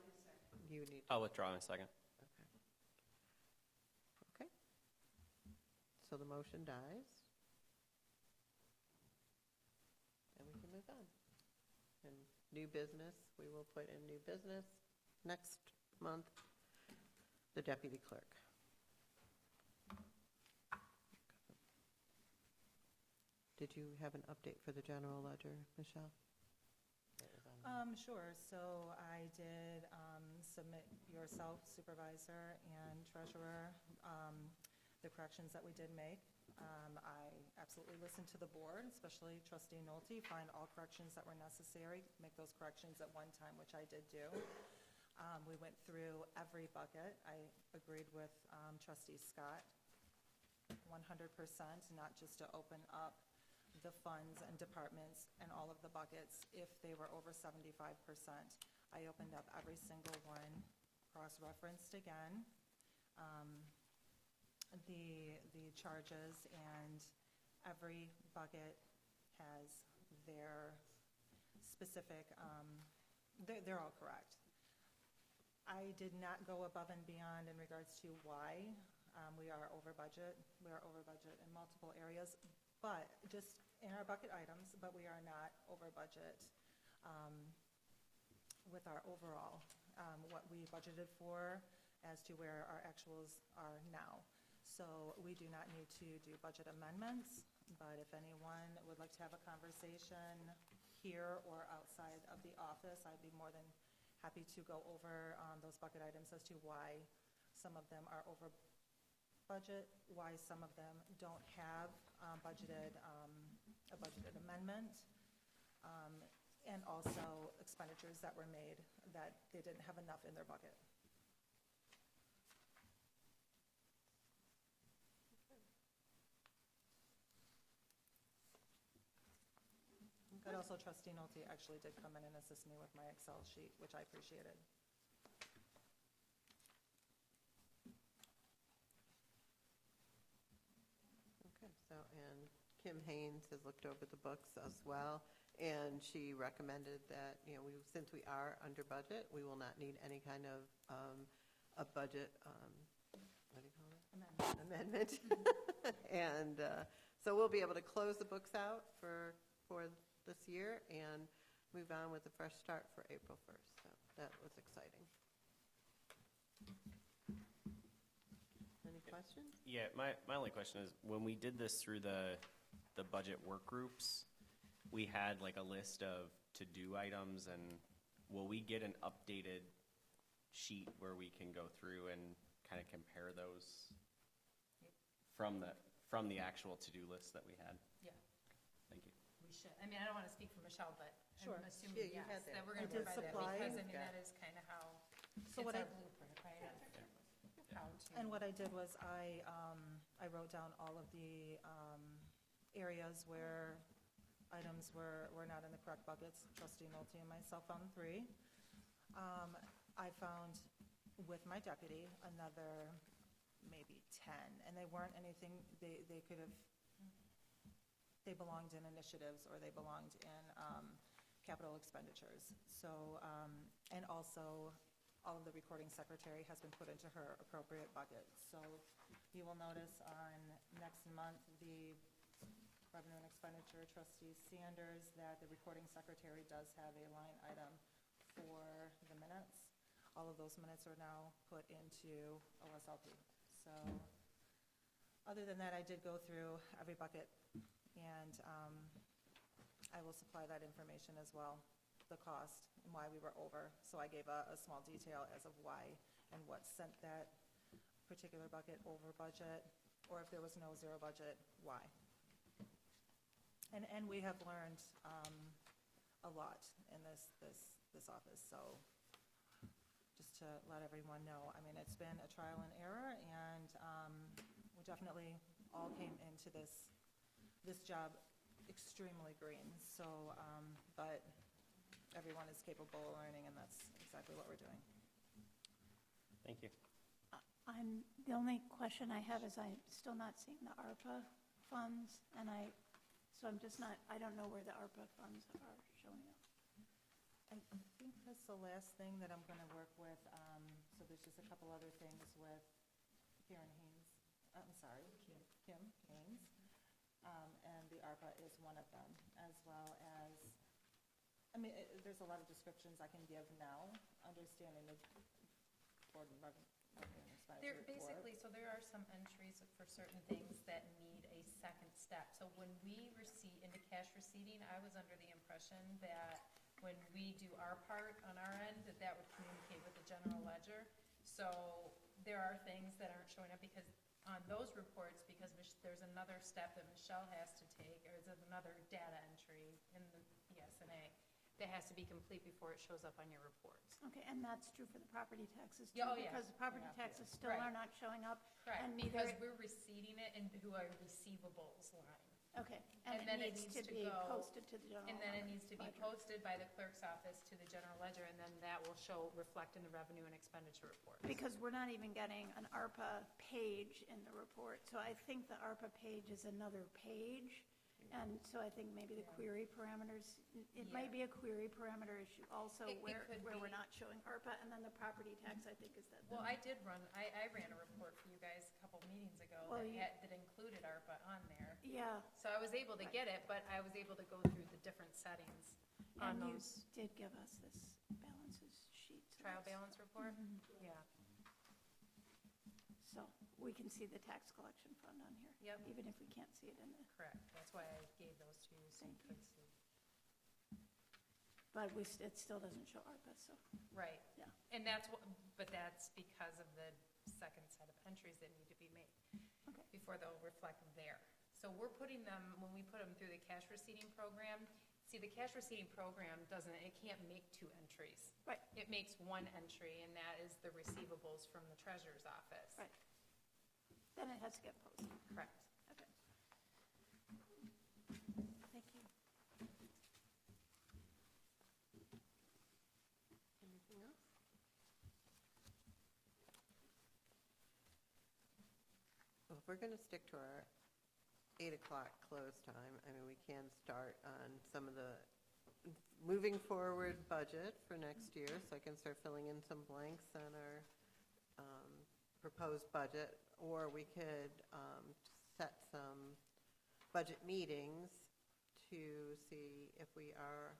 you need to. I'll withdraw in a second. Okay. So the motion dies. And we can move on. And new business, we will put in new business next month, the deputy clerk. Did you have an update for the general ledger, Michelle? Sure. So I did submit yourself, supervisor and treasurer, the corrections that we did make. I absolutely listened to the board, especially Trustee Nolte, find all corrections that were necessary, make those corrections at one time, which I did do. We went through every bucket. I agreed with Trustee Scott 100%, not just to open up the funds and departments and all of the buckets if they were over 75%. I opened up every single one, cross-referenced again, the charges, and every bucket has their specific, they're all correct. I did not go above and beyond in regards to why we are over budget. We are over budget in multiple areas, but just in our bucket items, but we are not over budget with our overall, what we budgeted for as to where our actuals are now. So we do not need to do budget amendments, but if anyone would like to have a conversation here or outside of the office, I'd be more than happy to go over those bucket items as to why some of them are over budget, why some of them don't have a budgeted amendment, and also expenditures that were made that they didn't have enough in their bucket. But also Trustee Nolte actually did come in and assist me with my Excel sheet, which I appreciated. Okay, and Kim Haynes has looked over the books as well, and she recommended that, since we are under budget, we will not need any kind of a budget, what do you call it? Amendment. And so we'll be able to close the books out for this year and move on with a fresh start for April 1st. So that was exciting. Any questions? Yeah, my only question is, when we did this through the budget work groups, we had like a list of to-do items, and will we get an updated sheet where we can go through and kind of compare those from the actual to-do list that we had? Yeah. Thank you. We should. I mean, I don't want to speak for Michelle, but Sure. I'm assuming, Yeah, you had yes, that. that we're going I to did provide that, supply. because I mean, that is kind of how, So it's what our I- blueprint, right? of how to. And what I did was I wrote down all of the areas where items were not in the correct buckets. Trustee Nolte and myself found 3. I found with my deputy another maybe 10, and they weren't anything, they could have, they belonged in initiatives or they belonged in capital expenditures. So, and also, all of the recording secretary has been put into her appropriate bucket. So you will notice on next month, the revenue and expenditure trustee Sanders, that the recording secretary does have a line item for the minutes. All of those minutes are now put into OSLP. So other than that, I did go through every bucket, and I will supply that information as well, the cost and why we were over. So I gave a small detail as of why and what sent that particular bucket over budget, or if there was no zero budget, why. And we have learned a lot in this office, so just to let everyone know, I mean, it's been a trial and error, and we definitely all came into this job extremely green. So, but everyone is capable of learning, and that's exactly what we're doing. Thank you. The only question I have is I'm still not seeing the ARPA funds, and so I'm just not, I don't know where the ARPA funds are showing up. I think that's the last thing that I'm going to work with. So there's just a couple other things with Karen Haynes, Kim Haynes, and the ARPA is one of them, as well as, I mean, there's a lot of descriptions I can give now, understanding the board and revenue and expenditure report. Basically, so there are some entries for certain things that need a second step. So when we receipt into cash receipting, I was under the impression that when we do our part on our end, that would communicate with the general ledger. So there are things that aren't showing up because on those reports, because there's another step that Michelle has to take, or there's another data entry in the ES&A that has to be complete before it shows up on your reports. Okay, and that's true for the property taxes too? Yeah, oh, yeah. Because the property taxes still Right. are not showing up? Correct, and because neither- we're receiving it into a receivables line. Okay, And and then it it needs needs to to be go- posted to the general And then it needs to be ledger. posted by the clerk's office to the general ledger, and then that will reflect in the revenue and expenditure report. Because we're not even getting an ARPA page in the report. So I think the ARPA page is another page. And so I think maybe the query parameters, it might be a query parameter issue also It where could we're be. not showing ARPA. And then the property tax, I think, is that. Well, I ran a report for you guys a couple meetings ago Well, that included ARPA on there. Yeah. So I was able to get it, but I was able to go through the different settings on And you those. did give us this balances sheet. so Trial that's- balance report? Mhm. Yeah. So we can see the tax collection fund on here. Yep. Even if we can't see it in the, Correct. That's why I gave those to you so you Thank you. could see. but it still doesn't show ARPA, so, Right. yeah. And but that's because of the second set of entries that need to be made Okay. before they'll reflect there. So we're putting them, when we put them through the cash receipting program, see, the cash receipting program it can't make 2 entries. Right. It makes 1 entry, and that is the receivables from the treasurer's office. Right. Then it has to get posted. Correct. Okay. Thank you. Anything else? Well, if we're going to stick to our 8 o'clock close time, I mean, we can start on some of the moving forward budget for next year, so I can start filling in some blanks on our proposed budget, or we could set some budget meetings to see if we are,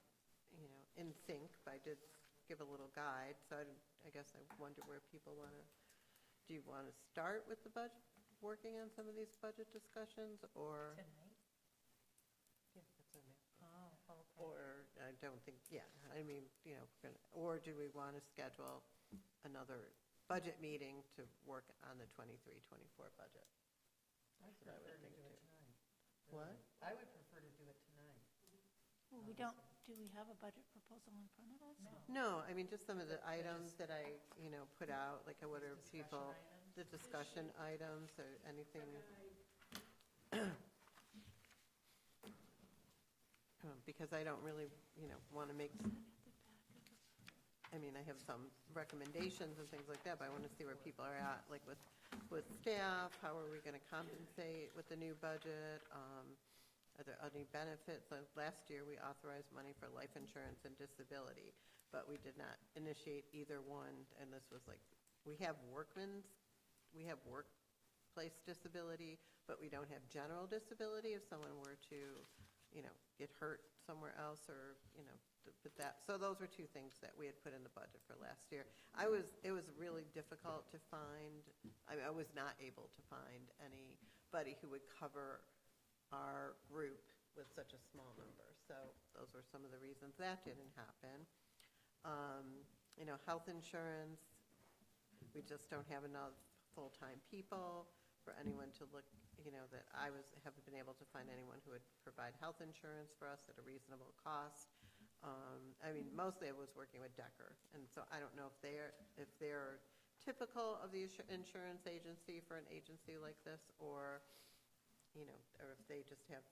in sync. I did give a little guide, so I guess I wonder where people want to, do you want to start with the budget, working on some of these budget discussions, or? Tonight? Yeah, that's what I'm asking. Oh, okay. Or, I don't think, I mean, or do we want to schedule another budget meeting to work on the 23-24 budget? That's what I would think too. What? I would prefer to do it tonight. Well, do we have a budget proposal in front of us? No, I mean, just some of the items that I, put out, like what are people, the discussion items or anything. because I don't really, want to make, I mean, I have some recommendations and things like that, but I want to see where people are at, like with staff, how are we going to compensate with the new budget? Are there any benefits? Last year, we authorized money for life insurance and disability, but we did not initiate either one, and this was like, we have workplace disability, but we don't have general disability if someone were to, get hurt somewhere else or, but that, so those were two things that we had put in the budget for last year. It was really difficult to find, I was not able to find anybody who would cover our group with such a small number. So those were some of the reasons that didn't happen. Health insurance, we just don't have enough full-time people for anyone to look, that haven't been able to find anyone who would provide health insurance for us at a reasonable cost. Mostly I was working with Decker, and so I don't know if they're typical of the insurance agency for an agency like this, or if they just have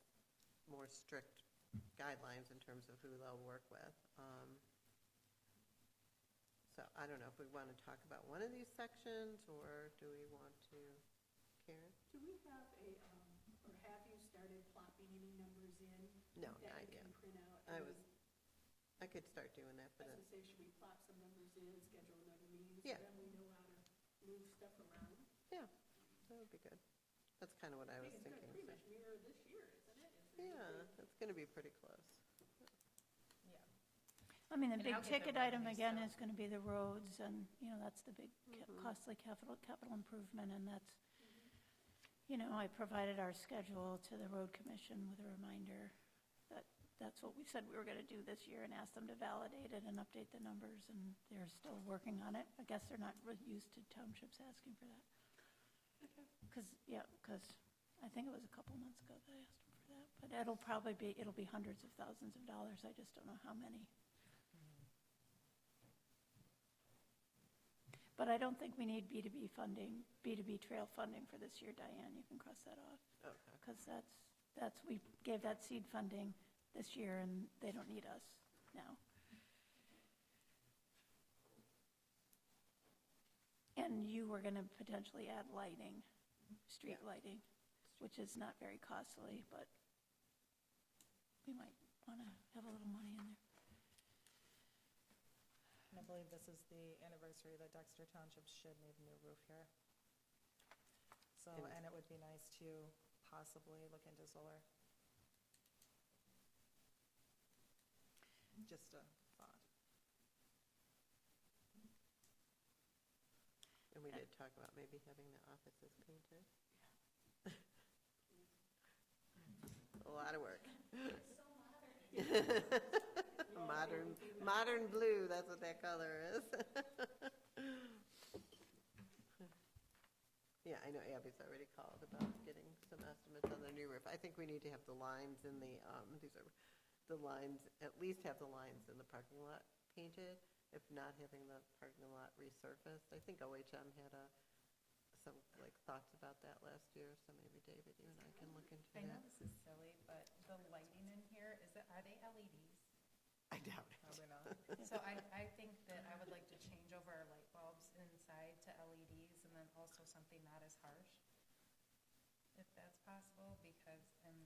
more strict guidelines in terms of who they'll work with. So I don't know if we want to talk about one of these sections, or do we want to, Karen? Do we have or have you started plopping any numbers in? No, that not we yet. can print out? I could start doing that, but I was going to say, should we plop some numbers in, schedule another meeting? Yeah. So then we know how to move stuff around? yeah, that would be good. That's kind of what I was It's thinking. going to pretty much mirror this year, isn't it? Yeah, it's going to be pretty close. I mean, the And big I'll get ticket the item revenue again stuff. is going to be the roads, and, that's the big costly capital improvement, and that's, I provided our schedule to the road commission with a reminder that that's what we said we were going to do this year, and asked them to validate it and update the numbers, and they're still working on it. I guess they're not really used to townships asking for that. Because I think it was a couple months ago that I asked them for that, but it'll be hundreds of thousands of dollars. I just don't know how many. But I don't think we need B2B trail funding for this year, Diane. You can cross that off. Okay. Because we gave that seed funding this year, and they don't need us now. And you were going to potentially add lighting, street lighting, which is not very costly, but we might want to have a little money in there. And I believe this is the anniversary that Dexter Township should need a new roof here. So, and it would be nice to possibly look into solar. Just a thought. And we did talk about maybe having the offices painted. A lot of work. Modern blue, that's what that color is. Yeah, I know Abby's already called about getting some estimates on the new roof. I think we need to have the lines in the, these are the lines, at least have the lines in the parking lot painted, if not having the parking lot resurfaced. I think OHM had some thoughts about that last year, so maybe David, you and I can look into that. I know this is silly, but the lighting in here, are they LEDs? I doubt it. Probably not. So I think that I would like to change over our light bulbs inside to LEDs, and then also something not as harsh, if that's possible, because I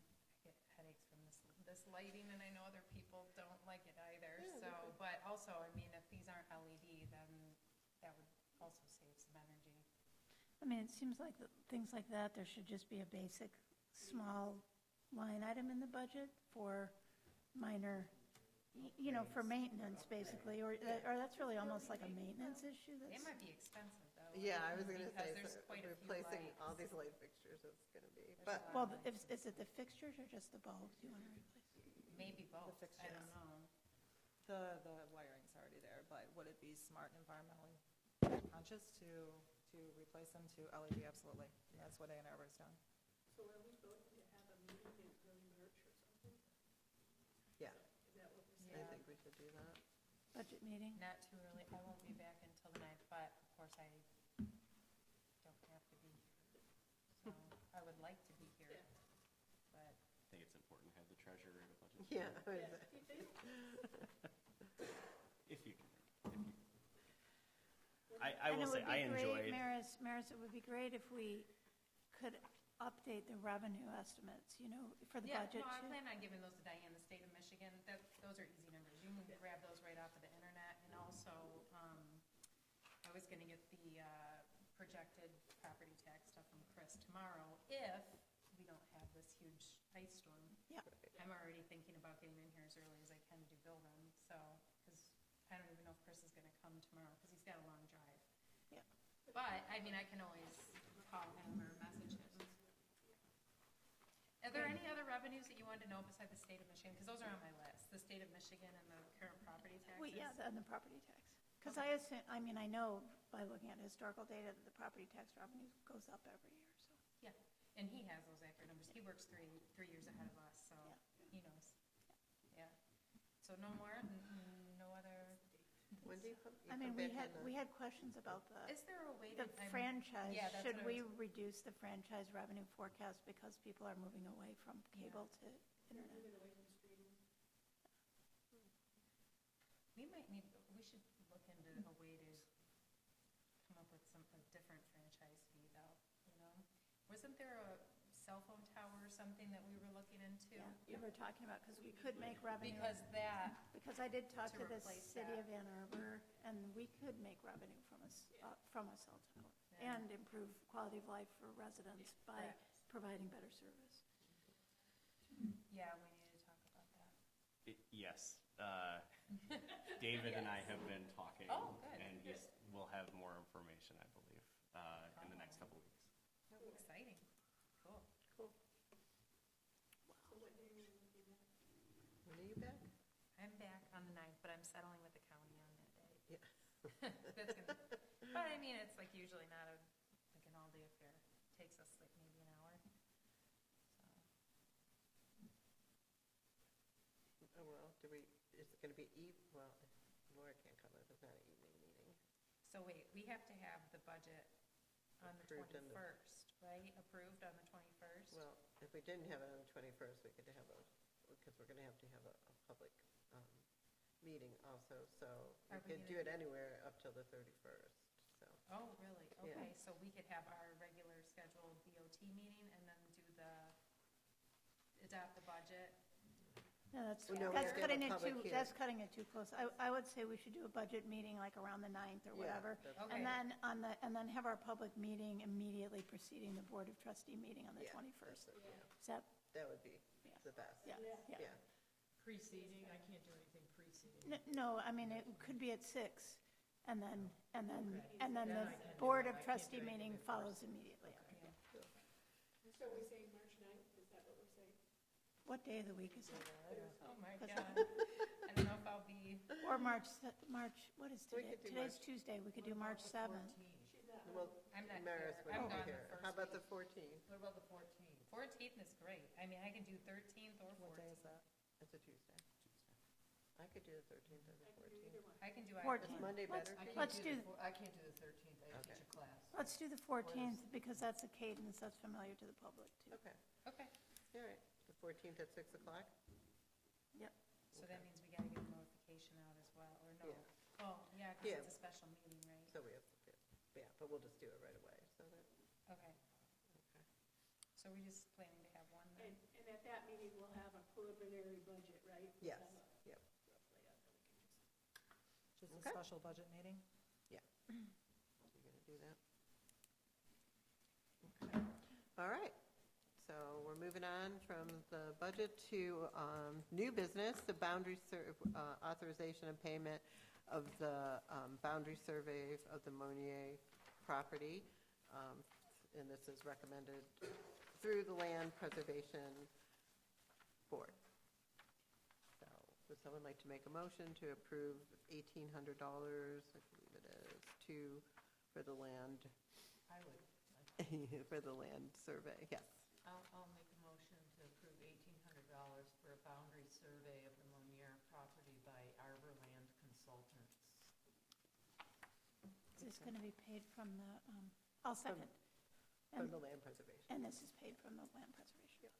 get headaches from this lighting, and I know other people don't like it either. Yeah, So, but also, if these aren't LED, then that would also save some energy. It seems like things like that, there should just be a basic, small line item in the budget for minor, for maintenance, basically, or that's really almost like a maintenance issue. They might be expensive, though. Yeah, I was going to say, because there's quite a few replacing lights. all these light fixtures, it's going to be, There's but, a lot. Well, is it the fixtures or just the bulbs you want to replace? Maybe both, I fixtures. don't know. The wiring's already there, but would it be smart and environmentally conscious to replace them to LED? Absolutely. That's what A&R was done. So are we voting to have a meeting in early March or something? yeah, Is that what we're I saying? think we should do that. Budget meeting? Not too early. I won't be back until the 9th, but of course I don't have to be here. So I would like to be here, but I think it's important to have the treasurer at a budget. Yeah. meeting. If you can. I will say, I enjoyed. Maris, it would be great if we could update the revenue estimates, for the budget. Yeah, no, I too. plan on giving those to Diane, the state of Michigan. Those are easy numbers. You can grab those right off of the internet. And also, I was gonna get the projected property tax stuff from Chris tomorrow if we don't have this huge ice storm. Yep. I'm already thinking about getting in here as early as I can to do bill run, so, because I don't even know if Chris is gonna come tomorrow, because he's got a long drive. Yep. But, I mean, I can always call him or message him. Are there any other revenues that you wanted to know besides the state of Michigan? Because those are on my list, the state of Michigan and the current property taxes. Well, yeah, and the property tax. Because I assume, I know by looking at historical data that the property tax revenue goes up every year, so. Yeah, and he has those accurate numbers. He works three years ahead of us, so he knows. Yeah. So no more, no other. When do you come? We had questions about Is there a way the to? franchise. Yeah, that's Should what I we was- reduce the franchise revenue forecast because people are moving away from cable to internet? We should look into a way to come up with a different franchise fee though, Wasn't there a cell phone tower or something that we were looking into? Yeah, we were talking about, because we could make revenue. Because I did talk to the replace city that. of Ann Arbor, and we could make revenue from a cell tower and improve quality of life for residents by providing better service. Yeah, we need to talk about that. Yes. David and I have been talking. Oh, good. And we'll have more information, I believe, in the next couple of weeks. Oh, exciting. Cool. So what day are you looking at? When are you back? I'm back on the 9th, but I'm settling with the county on that day. Yeah. That's gonna, but I mean, it's like usually not an all-day affair. It takes us like maybe an hour. Oh, well, is it gonna be Laura can't come, it's not an evening meeting. So wait, we have to have the budget on the Approved on the- 21st, right? Approved on the 21st? Well, if we didn't have it on the 21st, we could have because we're gonna have to have a public meeting also, so we Are we could do it anywhere up till the 31st, so. Oh, really? Yeah. Okay, so we could have our regular scheduled BOT meeting and then adopt the budget. No, that's Well, no, we have to have cutting a it public too, that's cutting it too close. I would say we should do a budget meeting like around the 9th or Yeah, whatever. that's Okay. And then have our public meeting immediately preceding the Board of Trustee meeting on the Yeah, 21st. that's it, Is that, That would be the best. yeah, yeah. Yeah. Preceding, I can't do anything preceding. No, it could be at 6, and then Then the I can do Board it. of I can't Trustee do anything meeting the follows first. immediately. So are we saying March 9th? Is that what we're saying? What day of the week is it? Oh, my 'Cause- God. I don't know if I'll be, Or March, what is We today? could do Today's March. Tuesday, we could do March 7th. She's not. Well, I'm not Maris here. wouldn't I'm be gone the here. first How about week. the 14th? What about the 14th? 14th is great. I mean, I can do 13th or 14th. What day is that? It's a Tuesday. I could do the 13th or the 14th. I can do either. 14th. Is Monday better? I can't Let's do do, the I can't do the 13th, I Okay. teach a class. let's do the 14th, because that's a cadence that's familiar to the public, too. Okay, Okay, all right. The 14th at 6 o'clock? Yep. so that means we gotta get a notification out as well, or no? Yeah. Oh, yeah, Yeah. because it's a special meeting, right? So we have, but we'll just do it right away, so that, Okay. So we're just planning to have one then? And at that meeting, we'll have a preliminary budget, right? We'll yes, have a yep. rough layout that we can just. Just a Okay. special budget meeting? You're gonna do that? Okay. All right. So we're moving on from the budget to new business, the authorization and payment of the boundary survey of the Monier property. And this is recommended through the Land Preservation Board. So would someone like to make a motion to approve $1,800, I believe it is, for the land, I would. for the land survey, yes. I'll make a motion to approve $1,800 for a boundary survey of the Monier property by Arborland Consultants. Is this going to be paid from the, I'll second. From the Land Preservation. And this is paid from the Land Preservation.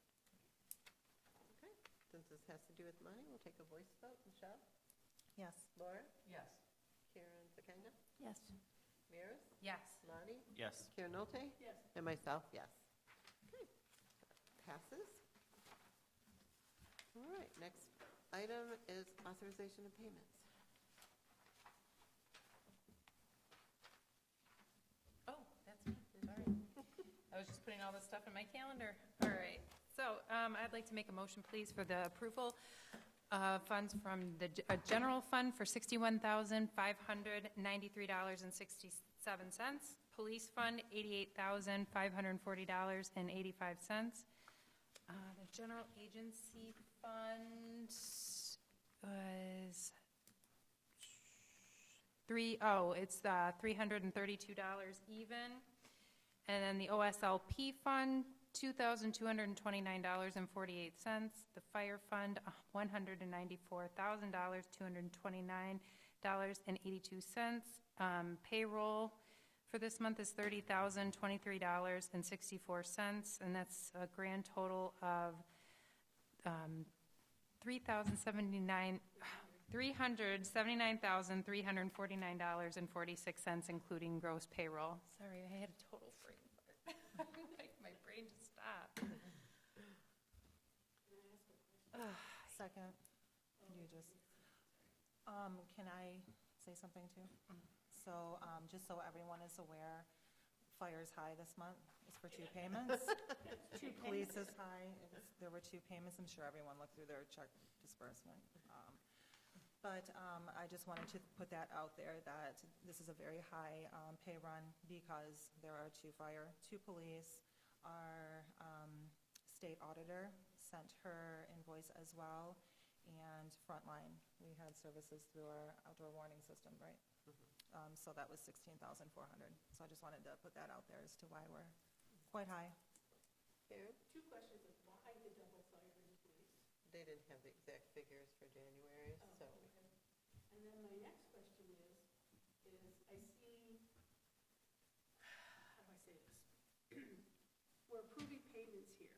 Okay. Since this has to do with money, we'll take a voice vote. Michelle? Yes. Laura? Yes. Karen Zakanga? Yes. Maris? Yes. Lonnie? Yes. Karen Nolte? Yes. And myself, yes. Okay. Passes. All right, next item is authorization of payments. Oh, that's me, sorry. I was just putting all this stuff in my calendar. All right, so I'd like to make a motion, please, for the approval of funds from the general fund for $61,593.67. Police fund, $88,540.85. The general agency fund was it's $332 even. And then the OSLP fund, $2,229.48. The fire fund, $194,229.82. Payroll for this month is $30,023.64, and that's a grand total of $379,349.46, including gross payroll. Sorry, I had a total brain fart. Like, my brain just stopped. Second, you just, can I say something too? So, just so everyone is aware, fire's high this month, it's for 2 payments. Police is high, there were 2 payments, I'm sure everyone looked through their check disbursement. But I just wanted to put that out there, that this is a very high pay run because there are 2 fire, 2 police. Our state auditor sent her invoice as well, and Frontline, we had services through our outdoor warning system, right? So that was $16,400. So I just wanted to put that out there as to why we're quite high. Karen? 2 questions of why the double fire in the police? They didn't have the exact figures for January, so. Okay. And then my next question is I see, how do I say this? We're approving payments here,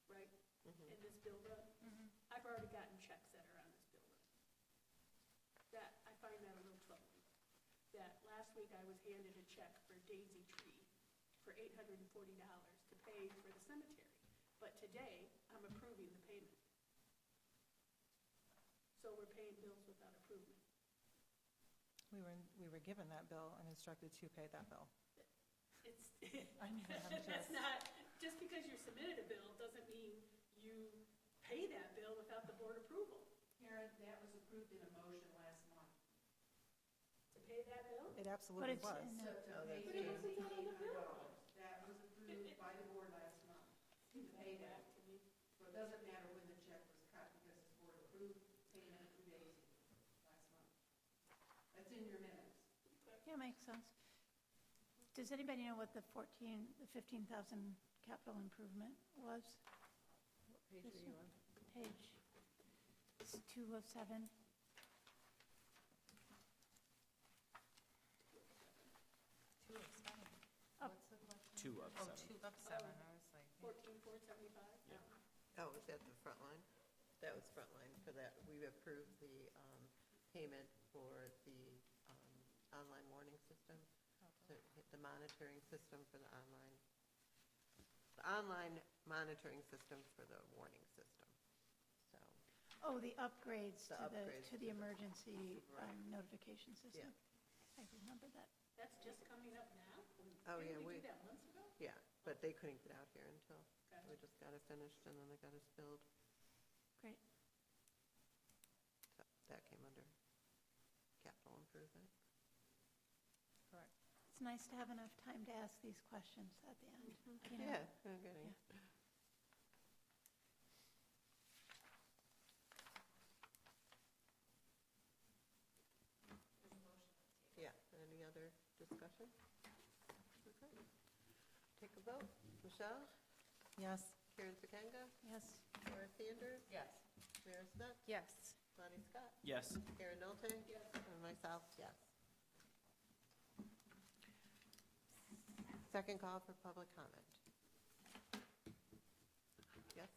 right? In this build-up. I've already gotten checks that are on this build-up. That, I find that a little troubling. That last week I was handed a check for Daisy Tree for $840 to pay for the cemetery. But today, I'm approving the payment. So we're paying bills without approval. We were given that bill and instructed to pay that bill. It's, I mean, that's not, just because you submitted a bill doesn't mean you pay that bill without the board approval. Karen, that was approved in a motion last month. To pay that bill? It absolutely it's was. in To pay But it wasn't on the bill. That was approved by the board last month, to pay that. So it doesn't matter when the check was cut, because the board approved payment to Daisy last month. That's in your minutes. Yeah, makes sense. Does anybody know what the 15,000 capital improvement was? What page are you on? Page, it's 2 of 7. Up. 2 of 7. 2 of 7, I was like. 14,475? Oh, was that the front line? That was front line for that. We approved the payment for the online warning system, the monitoring system for the online monitoring system for the warning system. So. Oh, the upgrades The to upgrades to to the the- emergency Right. Notification system. Yeah. I remember that. That's just coming up now? Oh, yeah, Didn't we we- do that months ago? Yeah, but they couldn't get out here until, Okay. we just got it finished and then they got us billed. Great. So that came under capital improvement. Correct. It's nice to have enough time to ask these questions at the end. you know? Yeah, I'm getting it. Yeah, any other discussion? Okay. Take a vote. Michelle? Yes. Karen Zakanga? Yes. Laura Sanders? Yes. Mayor Smith? Yes. Lonnie Scott? Yes. Karen Nolte? Yes. And myself, yes. Second call for public comment. Yes?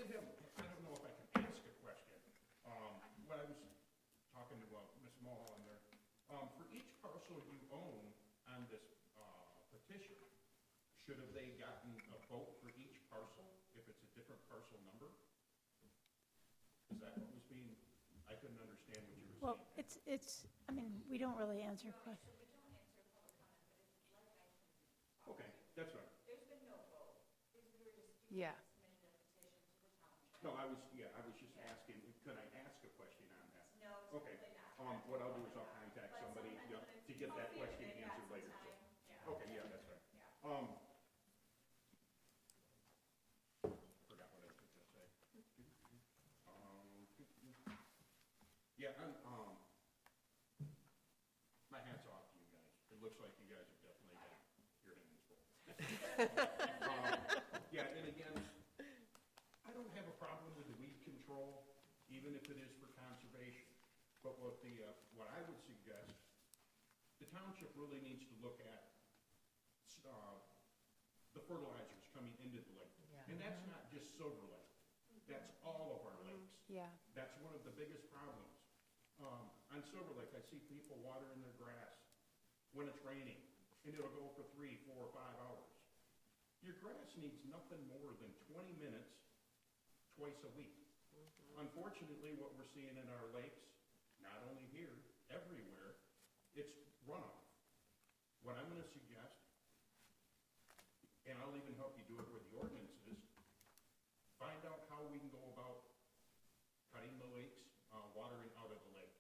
did have, I don't know if I can ask a question. When I was talking to Ms. Mulholland there, for each parcel you own on this petition, should have they gotten a vote for each parcel if it's a different parcel number? Is that what was being, I couldn't understand what you were Well, saying. I mean, we don't really answer questions. Okay, that's right. There's been no vote. These were just Yeah. submitted a petition to the township. No, I was just asking, could I ask a question on that? No, Okay, typically not. what I'll do is I'll contact somebody, to get that question answered later. So. Okay, yeah, that's right. Forgot what I was gonna say. Yeah, my hat's off to you guys. It looks like you guys have definitely got your hands full. Yeah, and again, I don't have a problem with the weed control, even if it is for conservation. But what I would suggest, the township really needs to look at the fertilizers coming into the lake. And that's not just Silver Lake. That's all of our lakes. Yeah. That's one of the biggest problems. On Silver Lake, I see people watering their grass when it's raining, and it'll go for 3, 4, 5 hours. Your grass needs nothing more than 20 minutes twice a week. Unfortunately, what we're seeing in our lakes, not only here, everywhere, it's runoff. What I'm going to suggest, and I'll even help you do it with the ordinances, find out how we can go about cutting the lakes, watering out of the lake.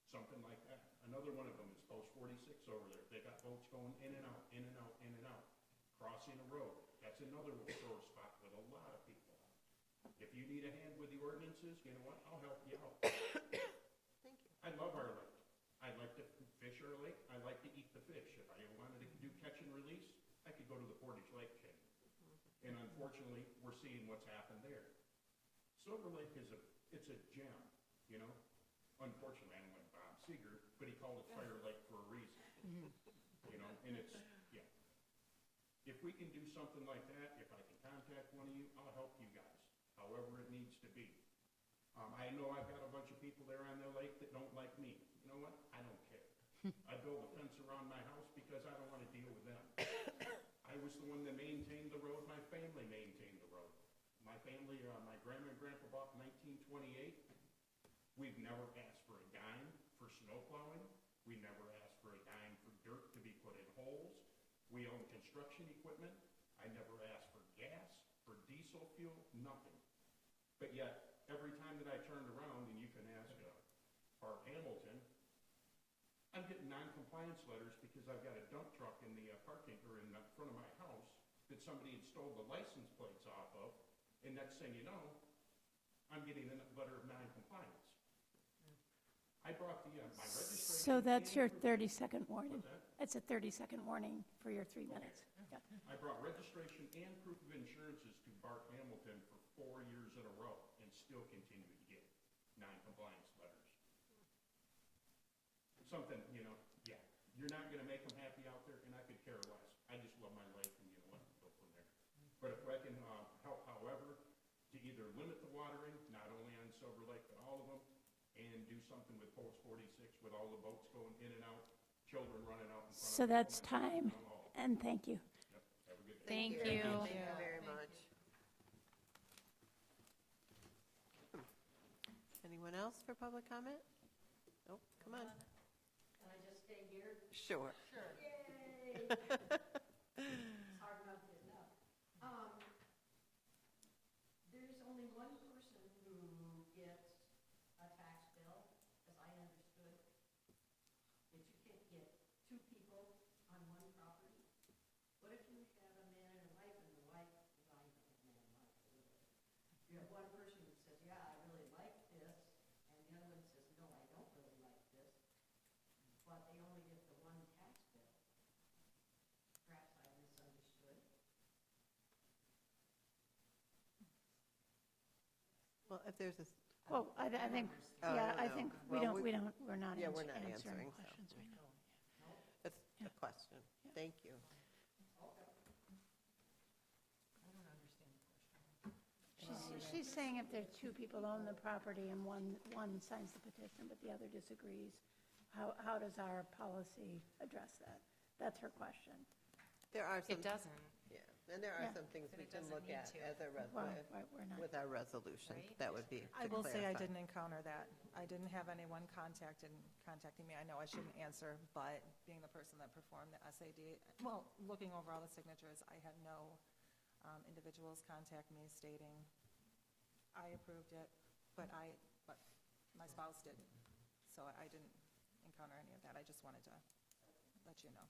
Something like that. Another one of them is Post 46 over there. They got boats going in and out, in and out, in and out. Crossing a road. That's another sore spot with a lot of people. If you need a hand with the ordinances, you know what? I'll help you out. Thank you. I love our lake. I like to fish our lake. I like to eat the fish. If I wanted to do catch and release, I could go to the Portage Lake chain. And unfortunately, we're seeing what's happened there. Silver Lake it's a gem, you know? Unfortunately, I don't like Bob Seeger, but he called it Fire Lake for a reason. You know, and it's, yeah. If we can do something like that, if I can contact one of you, I'll help you guys, however it needs to be. I know I've got a bunch of people there on their lake that don't like me. You know what? I don't care. I build a fence around my house because I don't want to deal with them. I was the one that maintained the road. My family maintained the road. My family, my grandma and grandpa bought in 1928. We've never asked for a dime for snow plowing. We never asked for a dime for dirt to be put in holes. We own construction equipment. I never asked for gas, for diesel fuel, nothing. But yet, every time that I turned around, and you can ask Bart Hamilton, I'm getting non-compliance letters because I've got a dump truck in the parking, or in the front of my house that somebody had stole the license plates off of, and next thing you know, I'm getting a letter of non-compliance. I brought my registration. So that's your 30-second What's warning. that? It's a 30-second warning for your 3 minutes. Yeah. I brought registration and proof of insurances to Bart Hamilton for 4 years in a row and still continue to get non-compliance letters. Something, you know, yeah, you're not going to make them happy out there, and I could care less. I just love my life, and you know what, go from there. But if I can help, however, to either limit the watering, not only on Silver Lake, but all of them, and do something with Post 46 with all the boats going in and out, children running out in front of them. So that's time, and thank you. Yep, have a good day. Thank Thank you. you very much. Anyone else for public comment? Nope, come on. Can I just stay here? Sure. Sure. Yay! It's hard enough to get enough. There's only one person who gets a tax bill, as I understood, that you can't get 2 people on one property. What if you have a man and a wife, and the wife, well, you don't have a man and wife, but whatever. You have one person who says, yeah, I really like this, and the other one says, no, I don't really like this, but they only get the one tax bill. Perhaps I misunderstood. Well, if there's a, Well, I think, Oh, yeah, I I don't think know. Well, we're not yeah, we're not answering answering, so. questions right now. that's a question. Thank you. I don't understand the question. She's she's saying if there's two people own the property and one signs the petition but the other disagrees, how does our policy address that? That's her question. There are some. It doesn't. Yeah, and there are Yeah. some things But we it can doesn't look need at to. as a Well, we're not. with our resolution. Right. That would be to I will say I clarify. didn't encounter that. I didn't have anyone contacting me. I know I shouldn't answer, but being the person that performed the SAD, well, looking over all the signatures, I had no individuals contact me stating, I approved it, but my spouse didn't. So I didn't encounter any of that. I just wanted to let you know.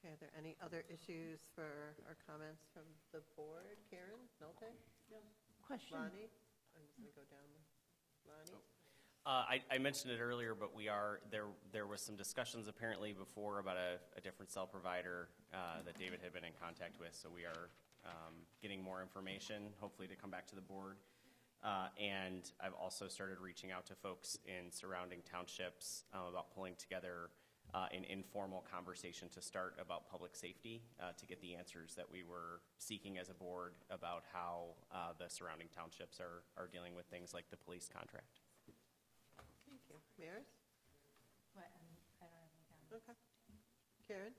Okay, are there any other issues for our comments from the board? Karen, Nolte, Question. Lonnie? I'm just going to go down. Lonnie? I mentioned it earlier, but there was some discussions apparently before about a different cell provider that David had been in contact with, so we are getting more information, hopefully to come back to the board. And I've also started reaching out to folks in surrounding townships about pulling together an informal conversation to start about public safety to get the answers that we were seeking as a board about how the surrounding townships are dealing with things like the police contract. Thank you. Maris? What, I don't have any comments. Okay. Karen?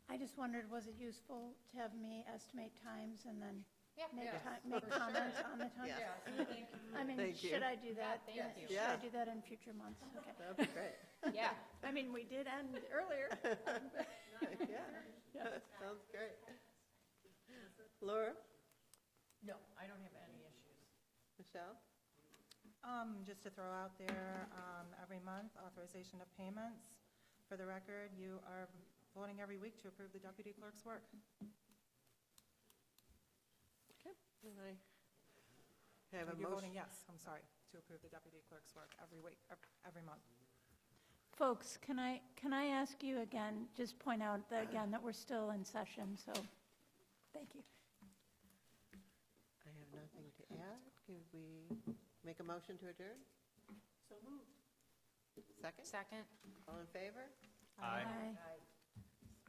I just wondered, was it useful to have me estimate times and then Yeah. make Yes, make for comments sure. on the time? Yeah. Thank you. I mean, Thank you. should I do that? Yeah, thank you. Should Yeah. I do that in future months? Okay. That'd be great. Yeah. I mean, we did end earlier. Yeah, sounds great. Laura? No, I don't have any issues. Michelle? Just to throw out there, every month, authorization of payments. For the record, you are voting every week to approve the deputy clerk's work. Okay. And I have a You're motion. voting yes, I'm sorry, to approve the deputy clerk's work every week, every month. Folks, can I ask you again, just point out that again that we're still in session, so thank you. I have nothing to add. Could we make a motion to adjourn? So moved. Second? Second. All in favor? Aye.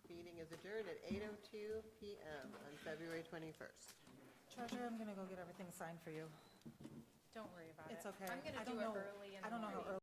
Meeting is adjourned at 8:02 PM on February 21st. Treasurer, I'm going to go get everything signed for you. Don't worry about it. It's okay. I'm going I to do don't it know- early in the I don't know how morning. early